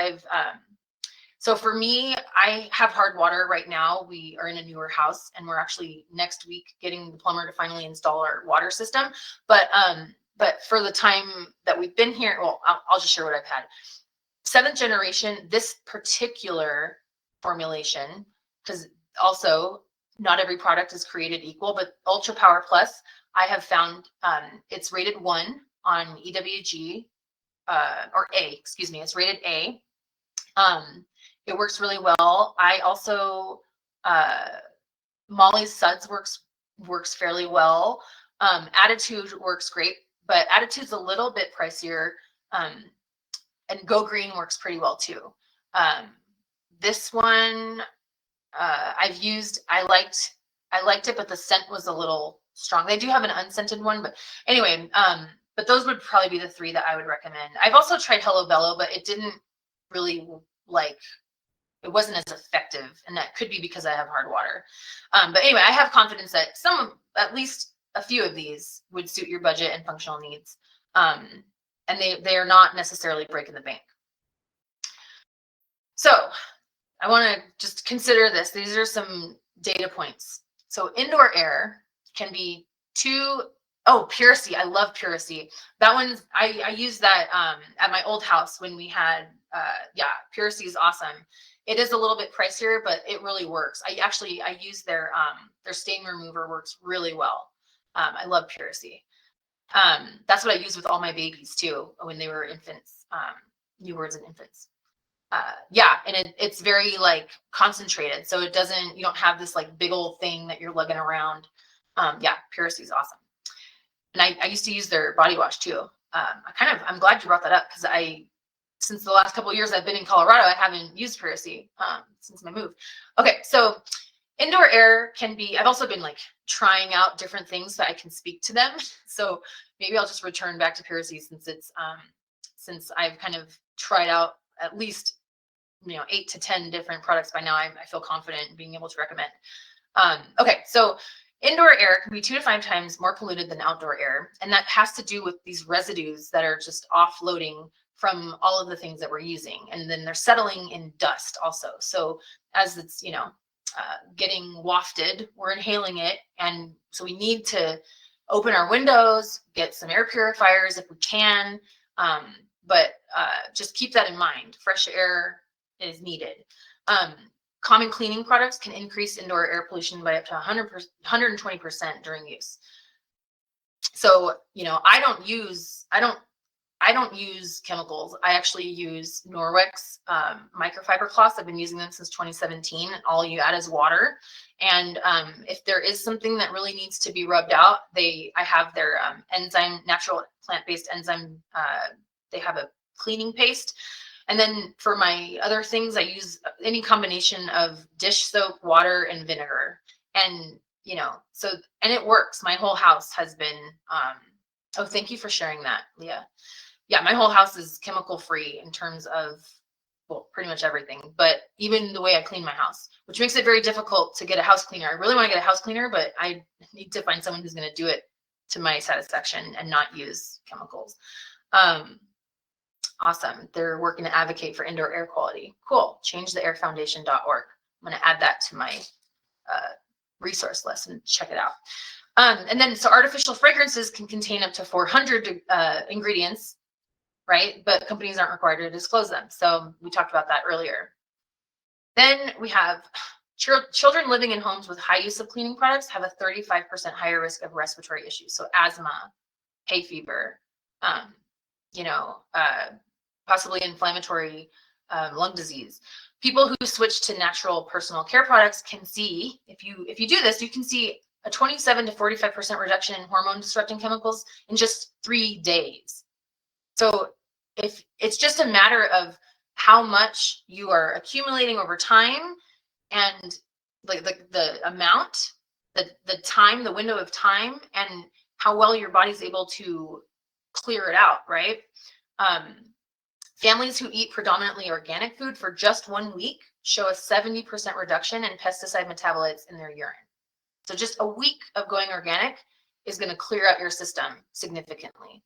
So for me, I have hard water right now. We are in a newer house, and we're actually next week getting the plumber to finally install our water system. But for the time that we've been here, well, I'll just share what I've had. 7th generation, this particular formulation, because also not every product is created equal, but Ultra Power Plus, I have found it's rated 1 on EWG, or A, excuse me, it's rated A. It works really well. I also, Molly's Suds works fairly well. Attitude works great, but Attitude's a little bit pricier. And Go Green works pretty well too. This one I've used. I liked it, but the scent was a little strong. They do have an unscented one, but anyway, but those would probably be the 3 that I would recommend. I've also tried Hello Bello, but it didn't really it wasn't as effective, and that could be because I have hard water. But anyway, I have confidence that at least a few of these would suit your budget and functional needs. And they are not necessarily breaking the bank. So I want to just consider this. These are some data points. So indoor air can be Puracy. I love Puracy. That one's, I used that at my old house when we had, Puracy is awesome. It is a little bit pricier, but it really works. I use their stain remover, works really well. I love Puracy. That's what I use with all my babies too, when they were infants, newborns and infants. And it's very concentrated. So you don't have this big old thing that you're lugging around. Puracy is awesome. And I used to use their body wash too. I'm glad you brought that up, because since the last couple of years I've been in Colorado, I haven't used Puracy since my move. Okay, so indoor air can be, I've also been trying out different things so I can speak to them. So maybe I'll just return back to Puracy since I've kind of tried out at least 8 to 10 different products by now. I feel confident in being able to recommend. Okay, so indoor air can be 2 to 5 times more polluted than outdoor air, and that has to do with these residues that are just offloading from all of the things that we're using, and then they're settling in dust also. So as it's getting wafted, we're inhaling it, and so we need to open our windows, get some air purifiers if we can, but just keep that in mind. Fresh air is needed. Common cleaning products can increase indoor air pollution by up to 120% during use. So I don't use chemicals. I actually use Norwex microfiber cloths. I've been using them since 2017. All you add is water. And if there is something that really needs to be rubbed out, I have their natural plant-based enzyme. They have a cleaning paste. And then for my other things, I use any combination of dish soap, water, and vinegar. And, and it works. My whole house has been, thank you for sharing that, Leah. Yeah, my whole house is chemical free in terms of, pretty much everything, but even the way I clean my house, which makes it very difficult to get a house cleaner. I really want to get a house cleaner, but I need to find someone who's going to do it to my satisfaction and not use chemicals. Awesome. They're working to advocate for indoor air quality. Cool. ChangeTheAirFoundation.org. I'm going to add that to my resource list and check it out. And then, so artificial fragrances can contain up to 400 ingredients, right? But companies aren't required to disclose them. So we talked about that earlier. Then we have children living in homes with high use of cleaning products have a 35% higher risk of respiratory issues. So asthma, hay fever, possibly inflammatory lung disease. People who switch to natural personal care products can see, if you do this, you can see a 27 to 45% reduction in hormone disrupting chemicals in just 3 days. So if it's just a matter of how much you are accumulating over time, and like the amount, the time, the window of time, and how well your body's able to clear it out, right? Families who eat predominantly organic food for just 1 week show a 70% reduction in pesticide metabolites in their urine. So just a week of going organic is going to clear out your system significantly.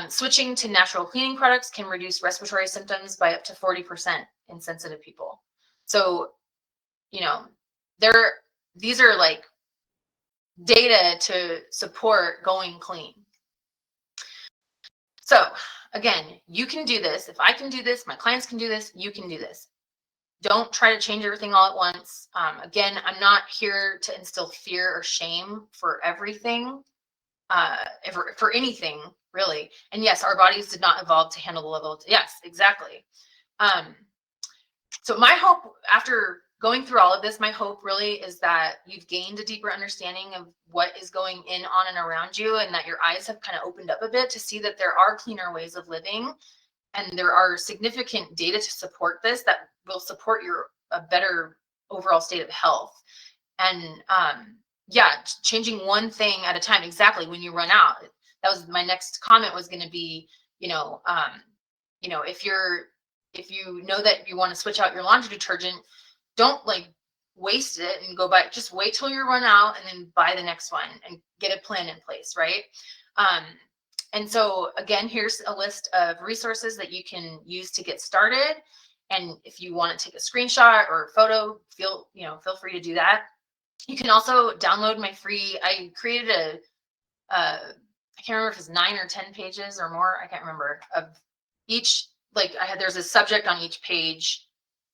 Switching to natural cleaning products can reduce respiratory symptoms by up to 40% in sensitive people. So, you know, these are like data to support going clean. So again, you can do this. If I can do this, my clients can do this, you can do this. Don't try to change everything all at once. Again, I'm not here to instill fear or shame for everything, for anything really. And yes, our bodies did not evolve to handle the level of, yes, exactly. So my hope after going through all of this, my hope really is that you've gained a deeper understanding of what is going on and around you, and that your eyes have kind of opened up a bit to see that there are cleaner ways of living, and there are significant data to support this that will support a better overall state of health. And yeah, changing one thing at a time. Exactly. When you run out, that was my next comment was going to be, if you know that you want to switch out your laundry detergent, don't like waste it and go buy it. Just wait till you run out and then buy the next one and get a plan in place, right? And so again, here's a list of resources that you can use to get started. And if you want to take a screenshot or a photo, feel free to do that. You can also download my free, I created I can't remember if it's 9 or 10 pages or more. I can't remember, of each, like there's a subject on each page.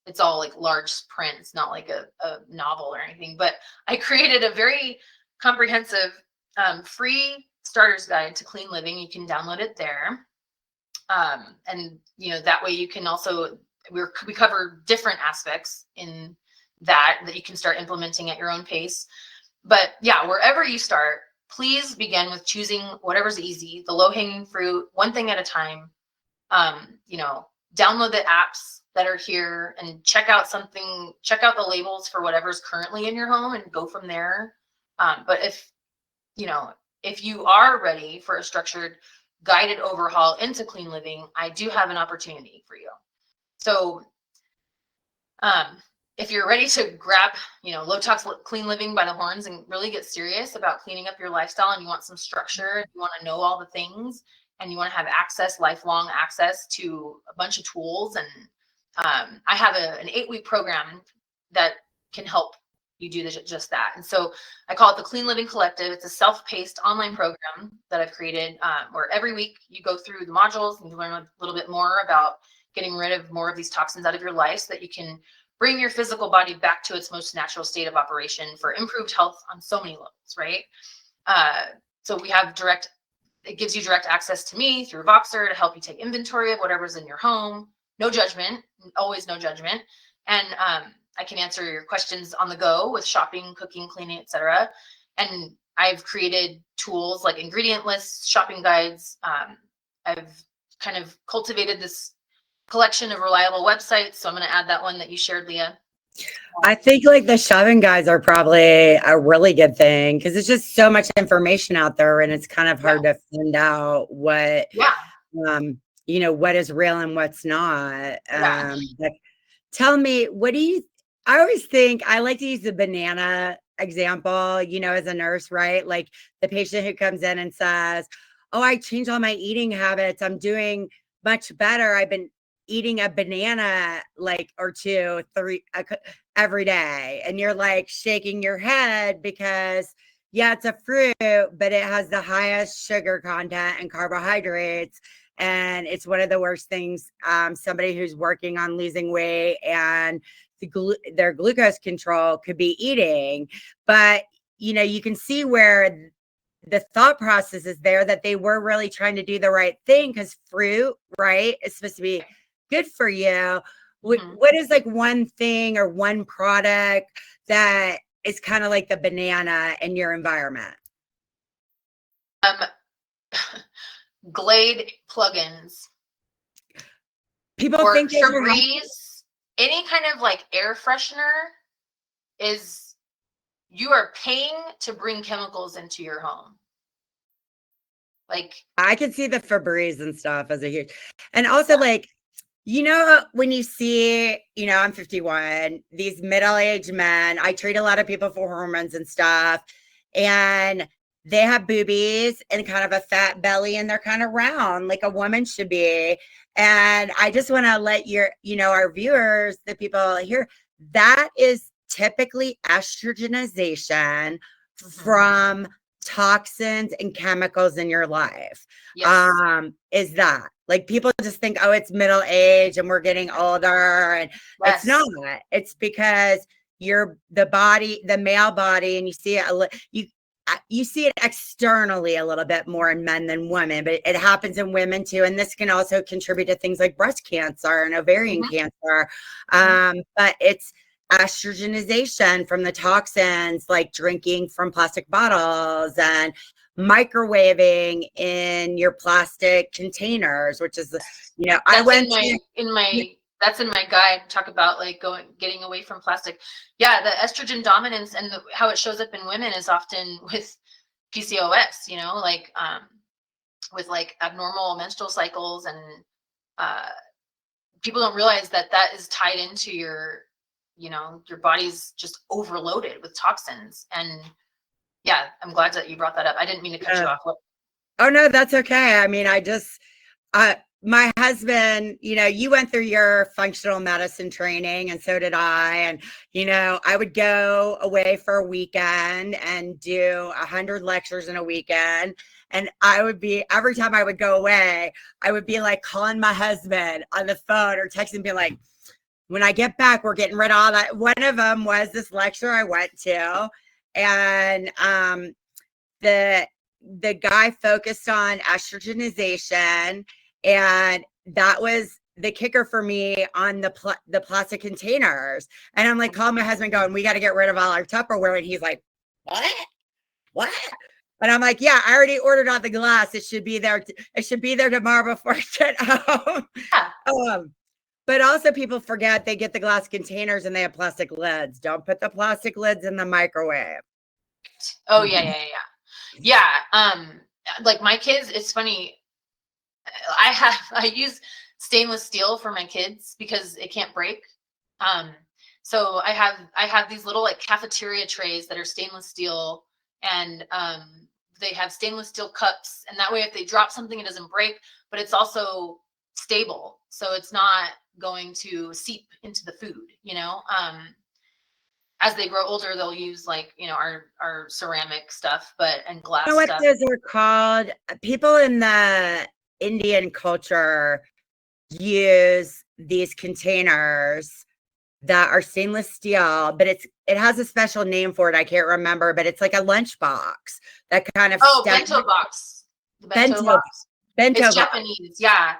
It's all like large print. It's not like a novel or anything, but I created a very comprehensive free starter's guide to clean living. You can download it there. And that way you can also, we cover different aspects in that you can start implementing at your own pace. But yeah, wherever you start, please begin with choosing whatever's easy, the low-hanging fruit, one thing at a time. Download the apps that are here and check out the labels for whatever's currently in your home and go from there. But if you are ready for a structured, guided overhaul into clean living, I do have an opportunity for you. So if you're ready to grab, low tox clean living by the horns and really get serious about cleaning up your lifestyle, and you want some structure, and you want to know all the things, and you want to have lifelong access to a bunch of tools, and I have an 8-week program that can help you do just that. And so I call it the Clean Living Collective. It's a self-paced online program that I've created where every week you go through the modules and you learn a little bit more about getting rid of more of these toxins out of your life so that you can bring your physical body back to its most natural state of operation for improved health on so many levels, right? So we have it gives you direct access to me through Voxer to help you take inventory of whatever's in your home. No judgment, always no judgment. And I can answer your questions on the go with shopping, cooking, cleaning, etc. And I've created tools like ingredient lists, shopping guides. I've kind of cultivated this collection of reliable websites. So I'm going to add that one that you shared, Leah. I think like the shopping guides are probably a really good thing because it's just so much information out there, and it's kind of hard to find out what, what is real and what's not. Like, tell me, I always think I like to use the banana example, as a nurse, right? Like the patient who comes in and says, oh, I changed all my eating habits. I'm doing much better. I've been eating a banana or 2, 3 every day. And you're like shaking your head because it's a fruit, but it has the highest sugar content and carbohydrates. And it's one of the worst things somebody who's working on losing weight and their glucose control could be eating. But, you can see where the thought process is there that they were really trying to do the right thing because fruit, right, is supposed to be good for you. what is like one thing or one product that is kind of like the banana in your environment? Glade plugins. People or think those are Febreze, any kind of like air freshener is, you are paying to bring chemicals into your home. Like, I can see the Febreze and stuff as a huge, and also like, you know, when you see, you know, I'm 51, these middle-aged men, I treat a lot of people for hormones and stuff, and they have boobies and kind of a fat belly, and they're kind of round like a woman should be. And I just want to let your, you know, our viewers, the people here, that is typically estrogenization from toxins and chemicals in your life. yes. Is that like people just think, oh, it's middle age and we're getting older, and Yes. it's not. It's because you're the body, the male body, and you see it, you see it externally a little bit more in men than women, but it happens in women too. And this can also contribute to things like breast cancer and ovarian cancer. But it's estrogenization from the toxins, like drinking from plastic bottles and microwaving in your plastic containers, which is, you know, that's I went that's in my guide, talk about like getting away from plastic. Yeah, the estrogen dominance and how it shows up in women is often with PCOS, you know, like with like abnormal menstrual cycles, and people don't realize that that is tied into your, you know, your body's just overloaded with toxins. And yeah, I'm glad that you brought that up. I didn't mean to cut you off. Oh no, that's okay. I mean, my husband, you know, you went through your functional medicine training and so did I. And, you know, I would go away for a weekend and do 100 lectures in a weekend. And I would be, every time I would go away, I would be like calling my husband on the phone or texting, being like, when I get back, we're getting rid of all that. One of them was this lecture I went to. And the guy focused on estrogenization, and that was the kicker for me on the plastic containers. And I'm like calling my husband going, we got to get rid of all our Tupperware. And he's like, what? And I'm like, yeah, I already ordered out the glass. It should be there. It should be there tomorrow before I get home. But also people forget they get the glass containers and they have plastic lids. Don't put the plastic lids in the microwave. Oh yeah. Like my kids, it's funny. I use stainless steel for my kids because it can't break. So I have these little like cafeteria trays that are stainless steel, and they have stainless steel cups, and that way if they drop something, it doesn't break, but it's also stable, so it's not going to seep into the food, you know. As they grow older, they'll use like, you know, our ceramic stuff, and glass You know what stuff. those are called? People in the Indian culture use these containers that are stainless steel, but it has a special name for it. I can't remember, but it's like a lunch box that kind of Bento box. The bento box. It's box. Japanese, yeah.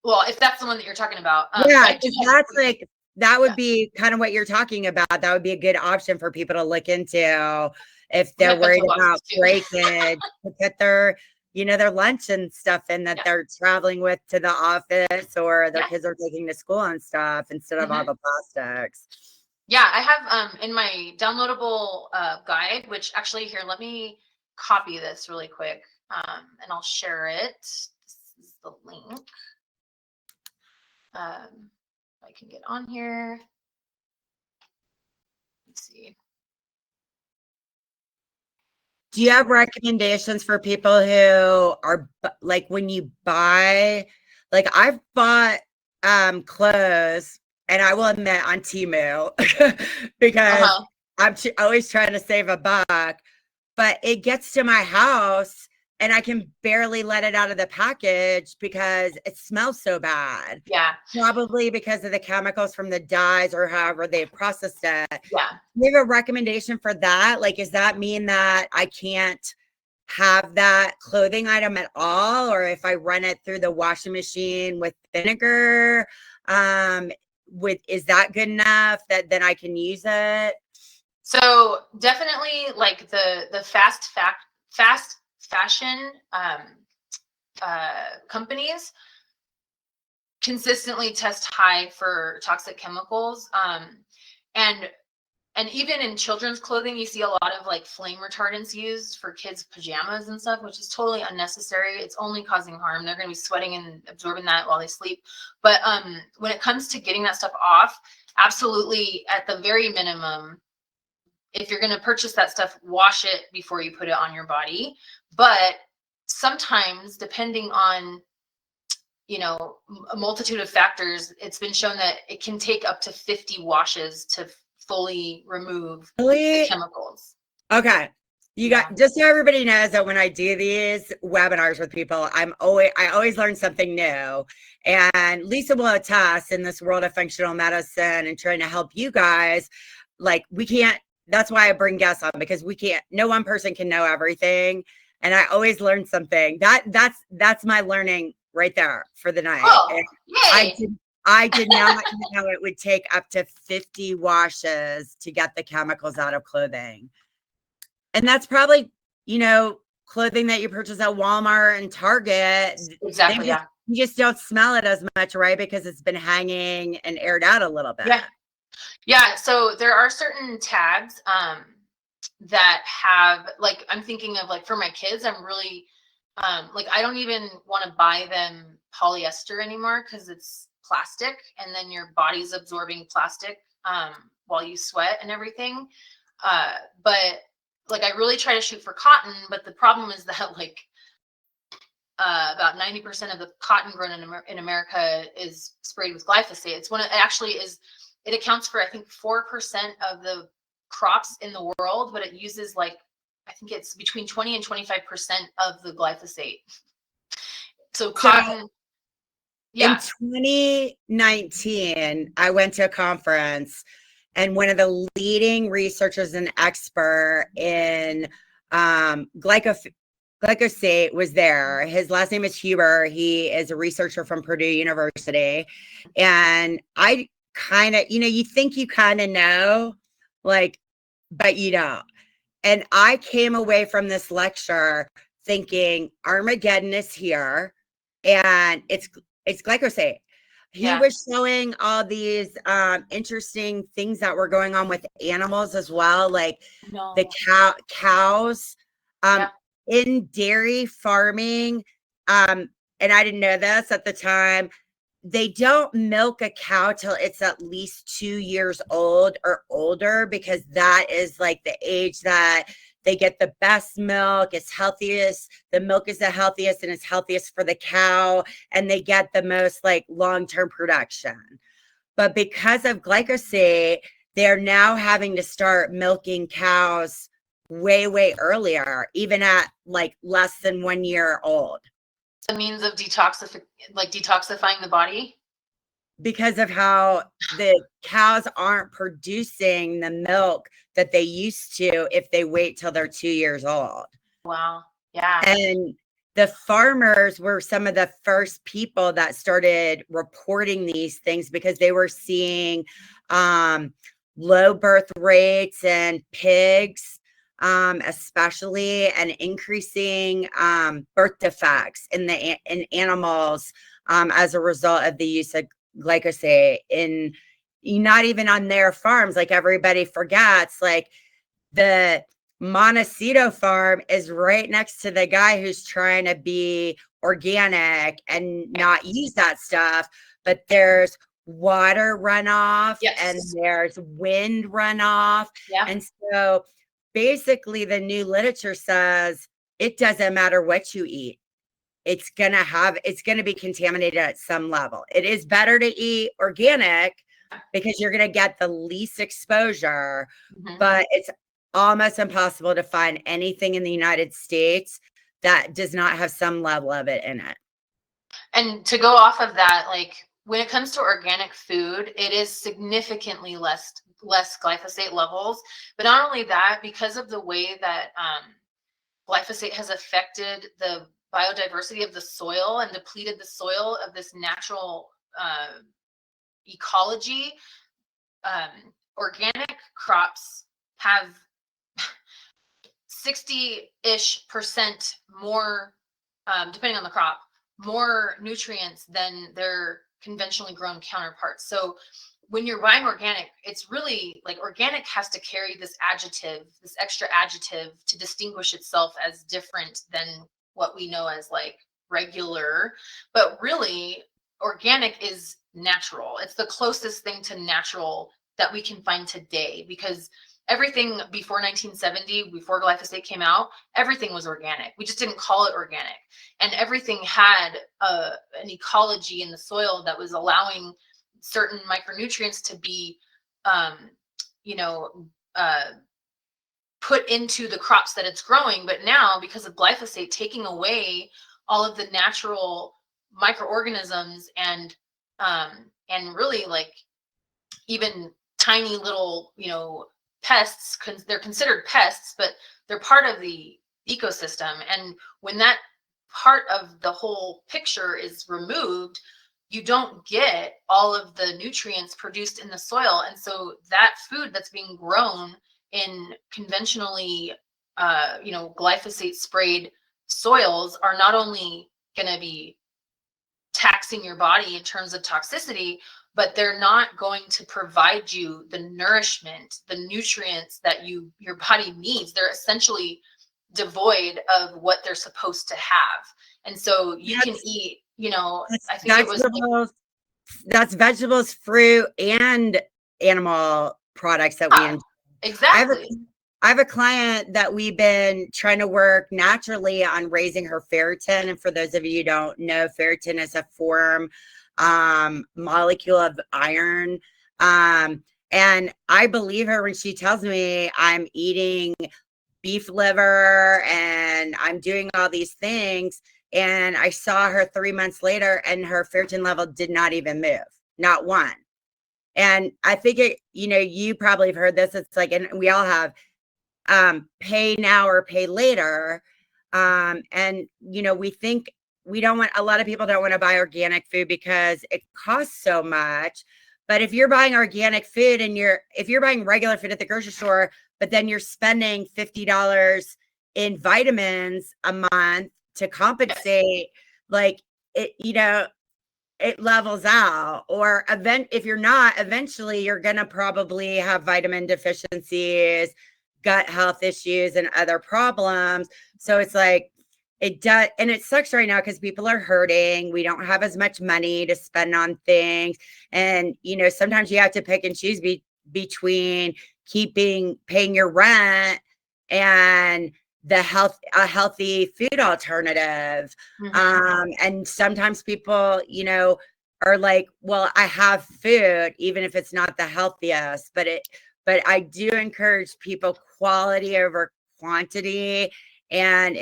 Well, if that's the one that you're talking about, yeah, that's like, that would be kind of what you're talking about. That would be a good option for people to look into if they're worried about breakage, to put their, you know, their lunch and stuff in that they're traveling with to the office, or their kids are taking to school and stuff, instead of all the plastics. Yeah, I have in my downloadable guide, which actually here, let me copy this really quick, and I'll share it. This is the link. I can get on here. Let's see. Do you have recommendations for people who are like, when you buy, like I've bought clothes, and I will admit on Temu because I'm always trying to save a buck, but it gets to my house and I can barely let it out of the package because it smells so bad. Yeah. Probably because of the chemicals from the dyes or however they've processed it. Yeah. Do you have a recommendation for that? Like, does that mean that I can't have that clothing item at all? Or if I run it through the washing machine with vinegar, is that good enough that then I can use it? So definitely like the fast fashion companies consistently test high for toxic chemicals. And even in children's clothing, you see a lot of like flame retardants used for kids' pajamas and stuff, which is totally unnecessary. It's only causing harm. They're going to be sweating and absorbing that while they sleep. But when it comes to getting that stuff off, absolutely, at the very minimum, if you're going to purchase that stuff, wash it before you put it on your body. But sometimes, depending on a multitude of factors, it's been shown that it can take up to 50 washes to fully remove the chemicals. Okay. Just so everybody knows that when I do these webinars with people, I always learn something new. And Lisa will attest, in this world of functional medicine and trying to help you guys, like, that's why I bring guests on, because no one person can know everything. And I always learn something. That's my learning right there for the night. Oh, I did not know it would take up to 50 washes to get the chemicals out of clothing. And that's probably, clothing that you purchase at Walmart and Target. Exactly. You just don't smell it as much, right? Because it's been hanging and aired out a little bit. Yeah. So there are certain tags that have, like, I'm thinking of, like, for my kids, I'm really like, I don't even want to buy them polyester anymore because it's plastic, and then your body's absorbing plastic while you sweat and everything. But like, I really try to shoot for cotton, but the problem is that, like, about 90% of the cotton grown in America is sprayed with glyphosate. It accounts for, I think, 4% of the crops in the world, but it uses, like, I think it's between 20 and 25% of the glyphosate. So cotton. In 2019, I went to a conference, and one of the leading researchers and expert in glyphosate was there. His last name is Huber. He is a researcher from Purdue University. And I kind of, you think you kind of know, like, but you don't. And I came away from this lecture thinking Armageddon is here, and it's glyphosate. He was showing all these interesting things that were going on with animals as well, like the cows in dairy farming. And I didn't know this at the time. They don't milk a cow till it's at least 2 years old or older, because that is like the age that they get the best milk. It's healthiest. The milk is the healthiest, and it's healthiest for the cow, and they get the most, like, long-term production. But because of glyphosate, they're now having to start milking cows way, way earlier, even at like less than 1 year old. A means of detoxifying the body, because of how the cows aren't producing the milk that they used to if they wait till they're 2 years old. Wow. Yeah. And the farmers were some of the first people that started reporting these things, because they were seeing low birth rates in pigs, especially, and increasing birth defects in animals as a result of the use of glyphosate. In not even on their farms, like, everybody forgets, like, the Montecito farm is right next to the guy who's trying to be organic and not use that stuff, but there's water runoff and there's wind runoff. And so basically the new literature says it doesn't matter what you eat. It's going to be contaminated at some level. It is better to eat organic because you're going to get the least exposure, but it's almost impossible to find anything in the United States that does not have some level of it in it. And to go off of that, like, when it comes to organic food, it is significantly less glyphosate levels. But not only that, because of the way that glyphosate has affected the biodiversity of the soil and depleted the soil of this natural ecology, organic crops have 60-ish% more, depending on the crop, more nutrients than their conventionally grown counterparts. So when you're buying organic, it's really like organic has to carry this adjective, this extra adjective to distinguish itself as different than what we know as like regular. But really, organic is natural. It's the closest thing to natural that we can find today, because everything before 1970, before glyphosate came out, everything was organic. We just didn't call it organic. And everything had an ecology in the soil that was allowing certain micronutrients to be, you know, put into the crops that it's growing. But now, because of glyphosate taking away all of the natural microorganisms and really like even tiny little, you know, pests, they're considered pests, but they're part of the ecosystem. And when that part of the whole picture is removed, you don't get all of the nutrients produced in the soil. And so that food that's being grown in conventionally, you know, glyphosate sprayed soils are not only going to be taxing your body in terms of toxicity, but they're not going to provide you the nourishment, the nutrients that your body needs. They're essentially devoid of what they're supposed to have. And so you can eat, you know, I think it was like, that's vegetables, fruit, and animal products that we enjoy. Exactly. I have a client that we've been trying to work naturally on raising her ferritin. And for those of you who don't know, ferritin is a form molecule of iron. And I believe her when she tells me I'm eating beef liver and I'm doing all these things. And I saw her 3 months later and her ferritin level did not even move, not one. And I think it, you know, you probably have heard this. It's like, and we all have, pay now or pay later. And, you know, we think we don't want, a lot of people don't want to buy organic food because it costs so much. But if you're buying organic food and if you're buying regular food at the grocery store, but then you're spending $50 in vitamins a month to compensate, like it, you know, it levels out. Or if you're not, eventually you're going to probably have vitamin deficiencies, gut health issues, and other problems. So it's like, it does. And it sucks right now because people are hurting. We don't have as much money to spend on things. And, you know, sometimes you have to pick and choose between paying your rent and a healthy food alternative. And sometimes people, you know, are like, well, I have food, even if it's not the healthiest, but I do encourage people quality over quantity. And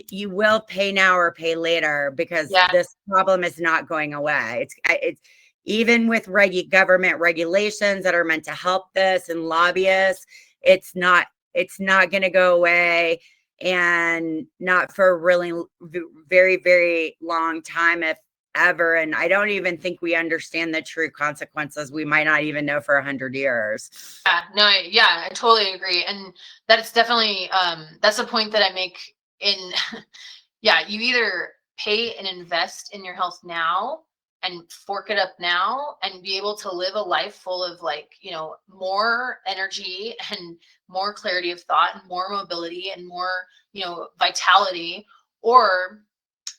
you will pay now or pay later, because this problem is not going away. It's even with government regulations that are meant to help this and lobbyists, it's not going to go away, and not for a really very, very long time, if ever. And I don't even think we understand the true consequences. We might not even know for 100 years. I totally agree. And that's definitely, that's a point that I make in, you either pay and invest in your health now and fork it up now and be able to live a life full of, like, you know, more energy and more clarity of thought and more mobility and more, you know, vitality, or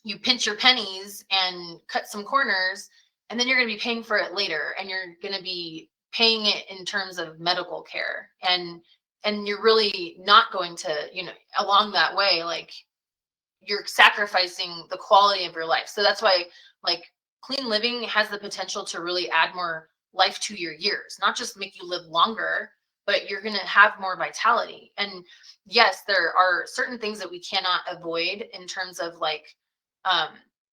you pinch your pennies and cut some corners, and then you're going to be paying for it later, and you're going to be paying it in terms of medical care, and you're really not going to, you know, along that way, like, you're sacrificing the quality of your life. So that's why, like, clean living has the potential to really add more life to your years, not just make you live longer, but you're going to have more vitality. And yes, there are certain things that we cannot avoid in terms of, like,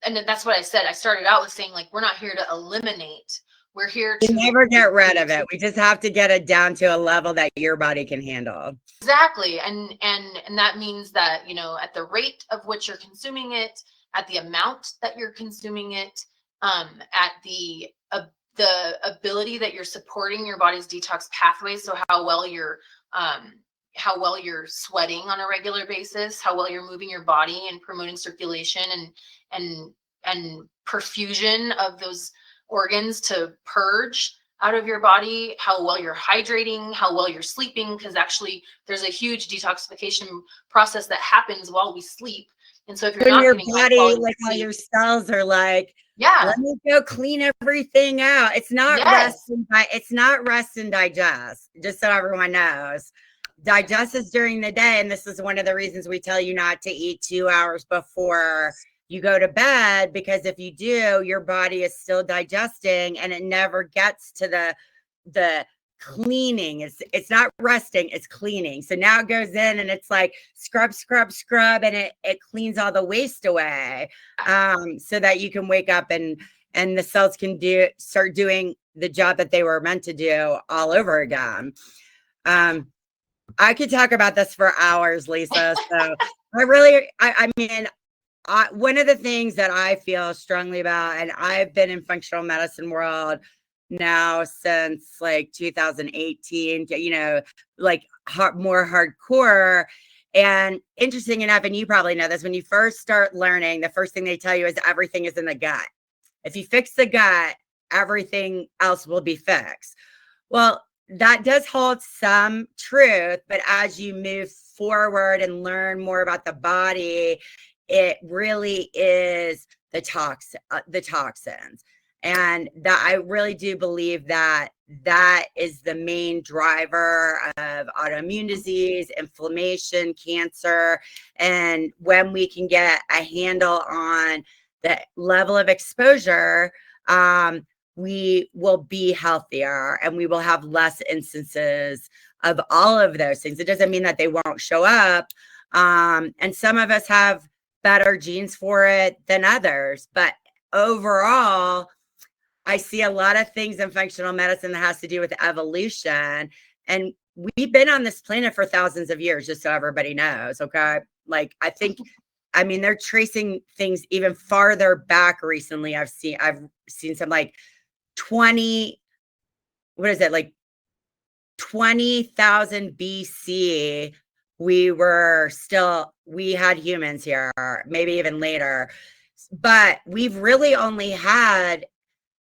and that's what I said. I started out with saying, like, we're not here to eliminate. We're here to never get rid of it. We just have to get it down to a level that your body can handle. Exactly. And that means that, you know, at the rate of which you're consuming it, at the amount that you're consuming it, at the the ability that you're supporting your body's detox pathways. So how well you're sweating on a regular basis, how well you're moving your body and promoting circulation and perfusion of those organs to purge out of your body, how well you're hydrating, how well you're sleeping, because actually there's a huge detoxification process that happens while we sleep. And so if you're When not your getting high body, quality like all sleep, your cells are like, yeah, let me go clean everything out. It's not yes, it's not rest and digest, just so everyone knows. Digest is during the day, and this is one of the reasons we tell you not to eat 2 hours before you go to bed, because if you do, your body is still digesting and it never gets to the cleaning. It's not resting, it's cleaning. So now it goes in and it's like scrub, scrub, scrub, and it cleans all the waste away, so that you can wake up and the cells can start doing the job that they were meant to do all over again. I could talk about this for hours, Lisa. So I mean, one of the things that I feel strongly about, and I've been in functional medicine world now since like 2018, like more hardcore. And interesting enough, and you probably know this, when you first start learning, the first thing they tell you is everything is in the gut. If you fix the gut, everything else will be fixed. Well, that does hold some truth, but as you move forward and learn more about the body, it really is the toxins. And that I really do believe that is the main driver of autoimmune disease, inflammation, cancer. And when we can get a handle on the level of exposure, we will be healthier and we will have less instances of all of those things. It doesn't mean that they won't show up. And some of us have better genes for it than others. But overall, I see a lot of things in functional medicine that has to do with evolution. And we've been on this planet for thousands of years, just so everybody knows. Okay. Like, I mean, they're tracing things even farther back recently. I've seen some like 20, what is it? Like 20,000 BC, we had humans here, maybe even later. But we've really only had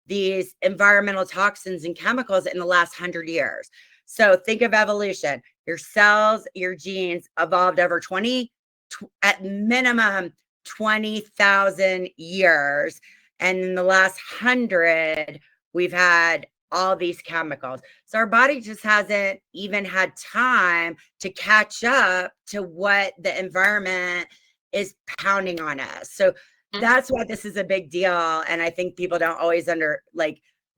these environmental toxins and chemicals in the last 100 years. So think of evolution. Your cells, your genes evolved over at minimum 20,000 years. And in the last 100, we've had all these chemicals. So our body just hasn't even had time to catch up to what the environment is pounding on us. So that's why this is a big deal. And I think people don't always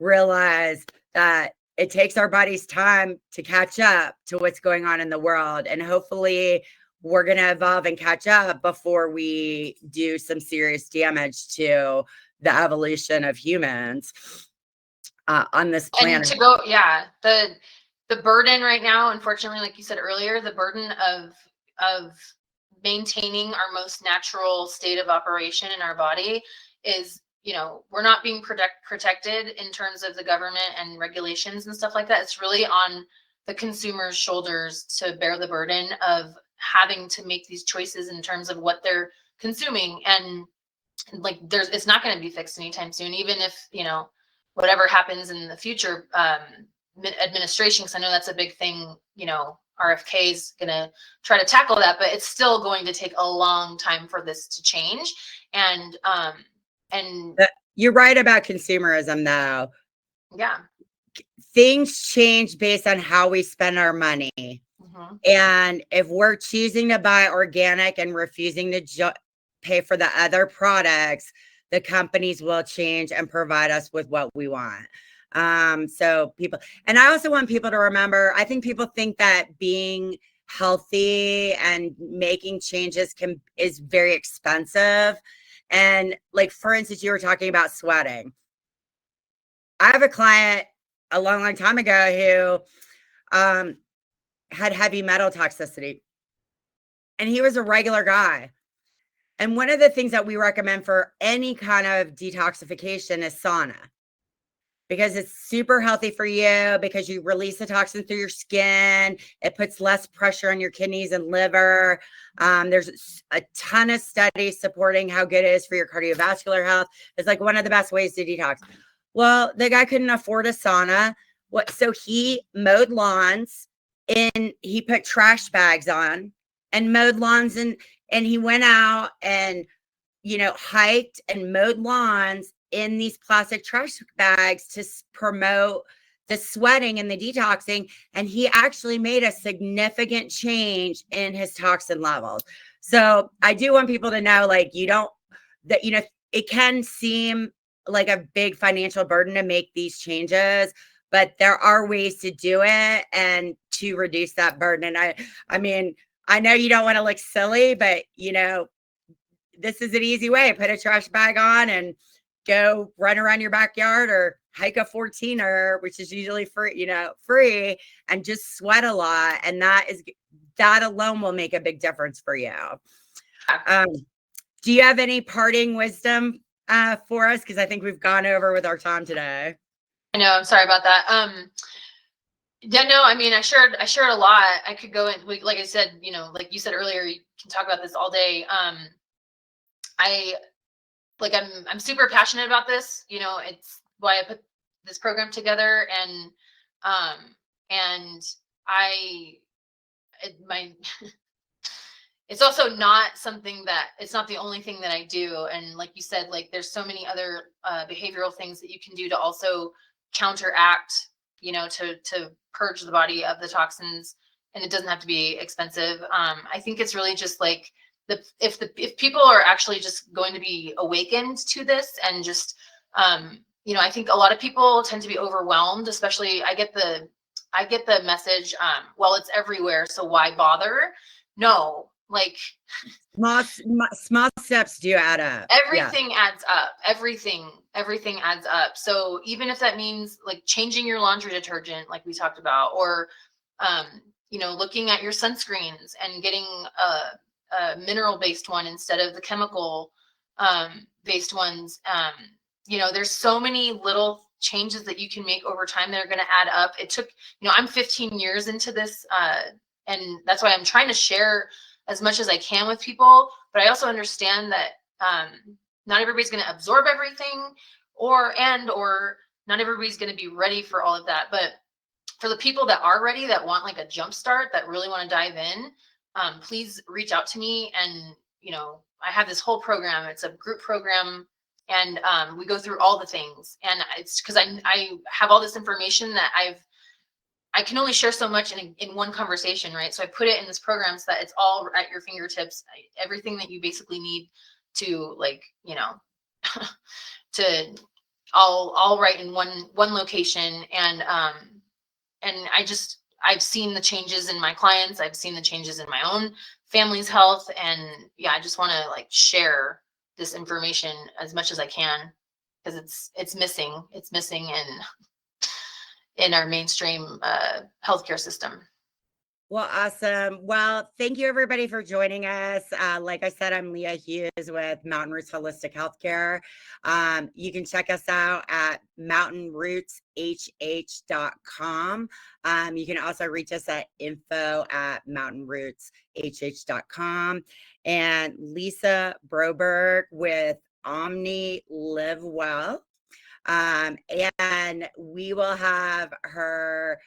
realize that it takes our bodies time to catch up to what's going on in the world. And hopefully we're going to evolve and catch up before we do some serious damage to the evolution of humans on this planet. And the burden right now, unfortunately, like you said earlier, the burden of maintaining our most natural state of operation in our body is, we're not being protected in terms of the government and regulations and stuff like that. It's really on the consumer's shoulders to bear the burden of having to make these choices in terms of what they're consuming. And like, it's not going to be fixed anytime soon, even if, whatever happens in the future, administration, because I know that's a big thing, RFK is going to try to tackle that, but it's still going to take a long time for this to change. And you're right about consumerism, though. Yeah. Things change based on how we spend our money. Mm-hmm. And if we're choosing to buy organic and refusing to pay for the other products, the companies will change and provide us with what we want. So people, and I also want people to remember, I think people think that being healthy and making changes is very expensive. And like, for instance, you were talking about sweating. I have a client a long time ago who had heavy metal toxicity, and he was a regular guy. And one of the things that we recommend for any kind of detoxification is sauna. because it's super healthy for you, because you release the toxin through your skin. It puts less pressure on your kidneys and liver. There's a ton of studies supporting how good it is for your cardiovascular health. It's like one of the best ways to detox. Well, the guy couldn't afford a sauna. So he mowed lawns, and he put trash bags on and mowed lawns, and he went out and hiked and mowed lawns in these plastic trash bags to promote the sweating and the detoxing. And he actually made a significant change in his toxin levels. So I do want people to know, like, it can seem like a big financial burden to make these changes, but there are ways to do it and to reduce that burden. And I mean, I know you don't want to look silly, but this is an easy way. Put a trash bag on and go run around your backyard, or hike a 14er, which is usually free, and just sweat a lot. And that alone will make a big difference for you. Do you have any parting wisdom for us? Because I think we've gone over with our time today. I know. I'm sorry about that. Yeah, no, I mean, I shared a lot. I could go in, like I said, like you said earlier, you can talk about this all day. I'm super passionate about this. It's why I put this program together, and it's also not something that, it's not the only thing that I do. And like you said, like, there's so many other behavioral things that you can do to also counteract, to purge the body of the toxins. And it doesn't have to be expensive. I think it's really just like, if people are actually just going to be awakened to this, and just I think a lot of people tend to be overwhelmed, especially I get the message, well, it's everywhere, so why bother? No, like, small steps do add up. Everything adds up. Everything adds up. So even if that means like changing your laundry detergent, like we talked about, or looking at your sunscreens and getting a mineral based one instead of the chemical based ones. There's so many little changes that you can make over time that are going to add up. It took, I'm 15 years into this, and that's why I'm trying to share as much as I can with people. But I also understand that not everybody's going to absorb everything, or not everybody's going to be ready for all of that. But for the people that are ready, that want like a jump start, that really want to dive in, please reach out to me. And, I have this whole program. It's a group program, and we go through all the things. And it's because I have all this information that I can only share so much in one conversation, right? So I put it in this program so that it's all at your fingertips, everything that you basically need to, like, to all right in one location. And I've seen the changes in my clients. I've seen the changes in my own family's health. And yeah, I just want to like share this information as much as I can, because it's missing. It's missing in our mainstream healthcare system. Well, awesome. Well, thank you everybody for joining us. Like I said, I'm Leah Hughes with Mountain Roots Holistic Healthcare. You can check us out at mountainrootshh.com. You can also reach us at info@mountainrootshh.com. And Lisa Broberg with Omni Live Well. And we will have her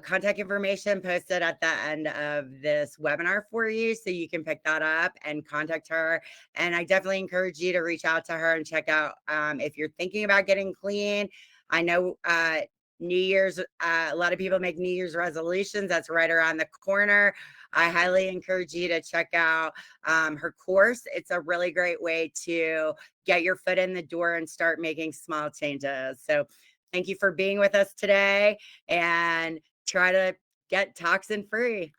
contact information posted at the end of this webinar for you, so you can pick that up and contact her. And I definitely encourage you to reach out to her and check out if you're thinking about getting clean. I know New Year's, a lot of people make New Year's resolutions. That's right around the corner. I highly encourage you to check out her course. It's a really great way to get your foot in the door and start making small changes. So thank you for being with us today, and try to get toxin free.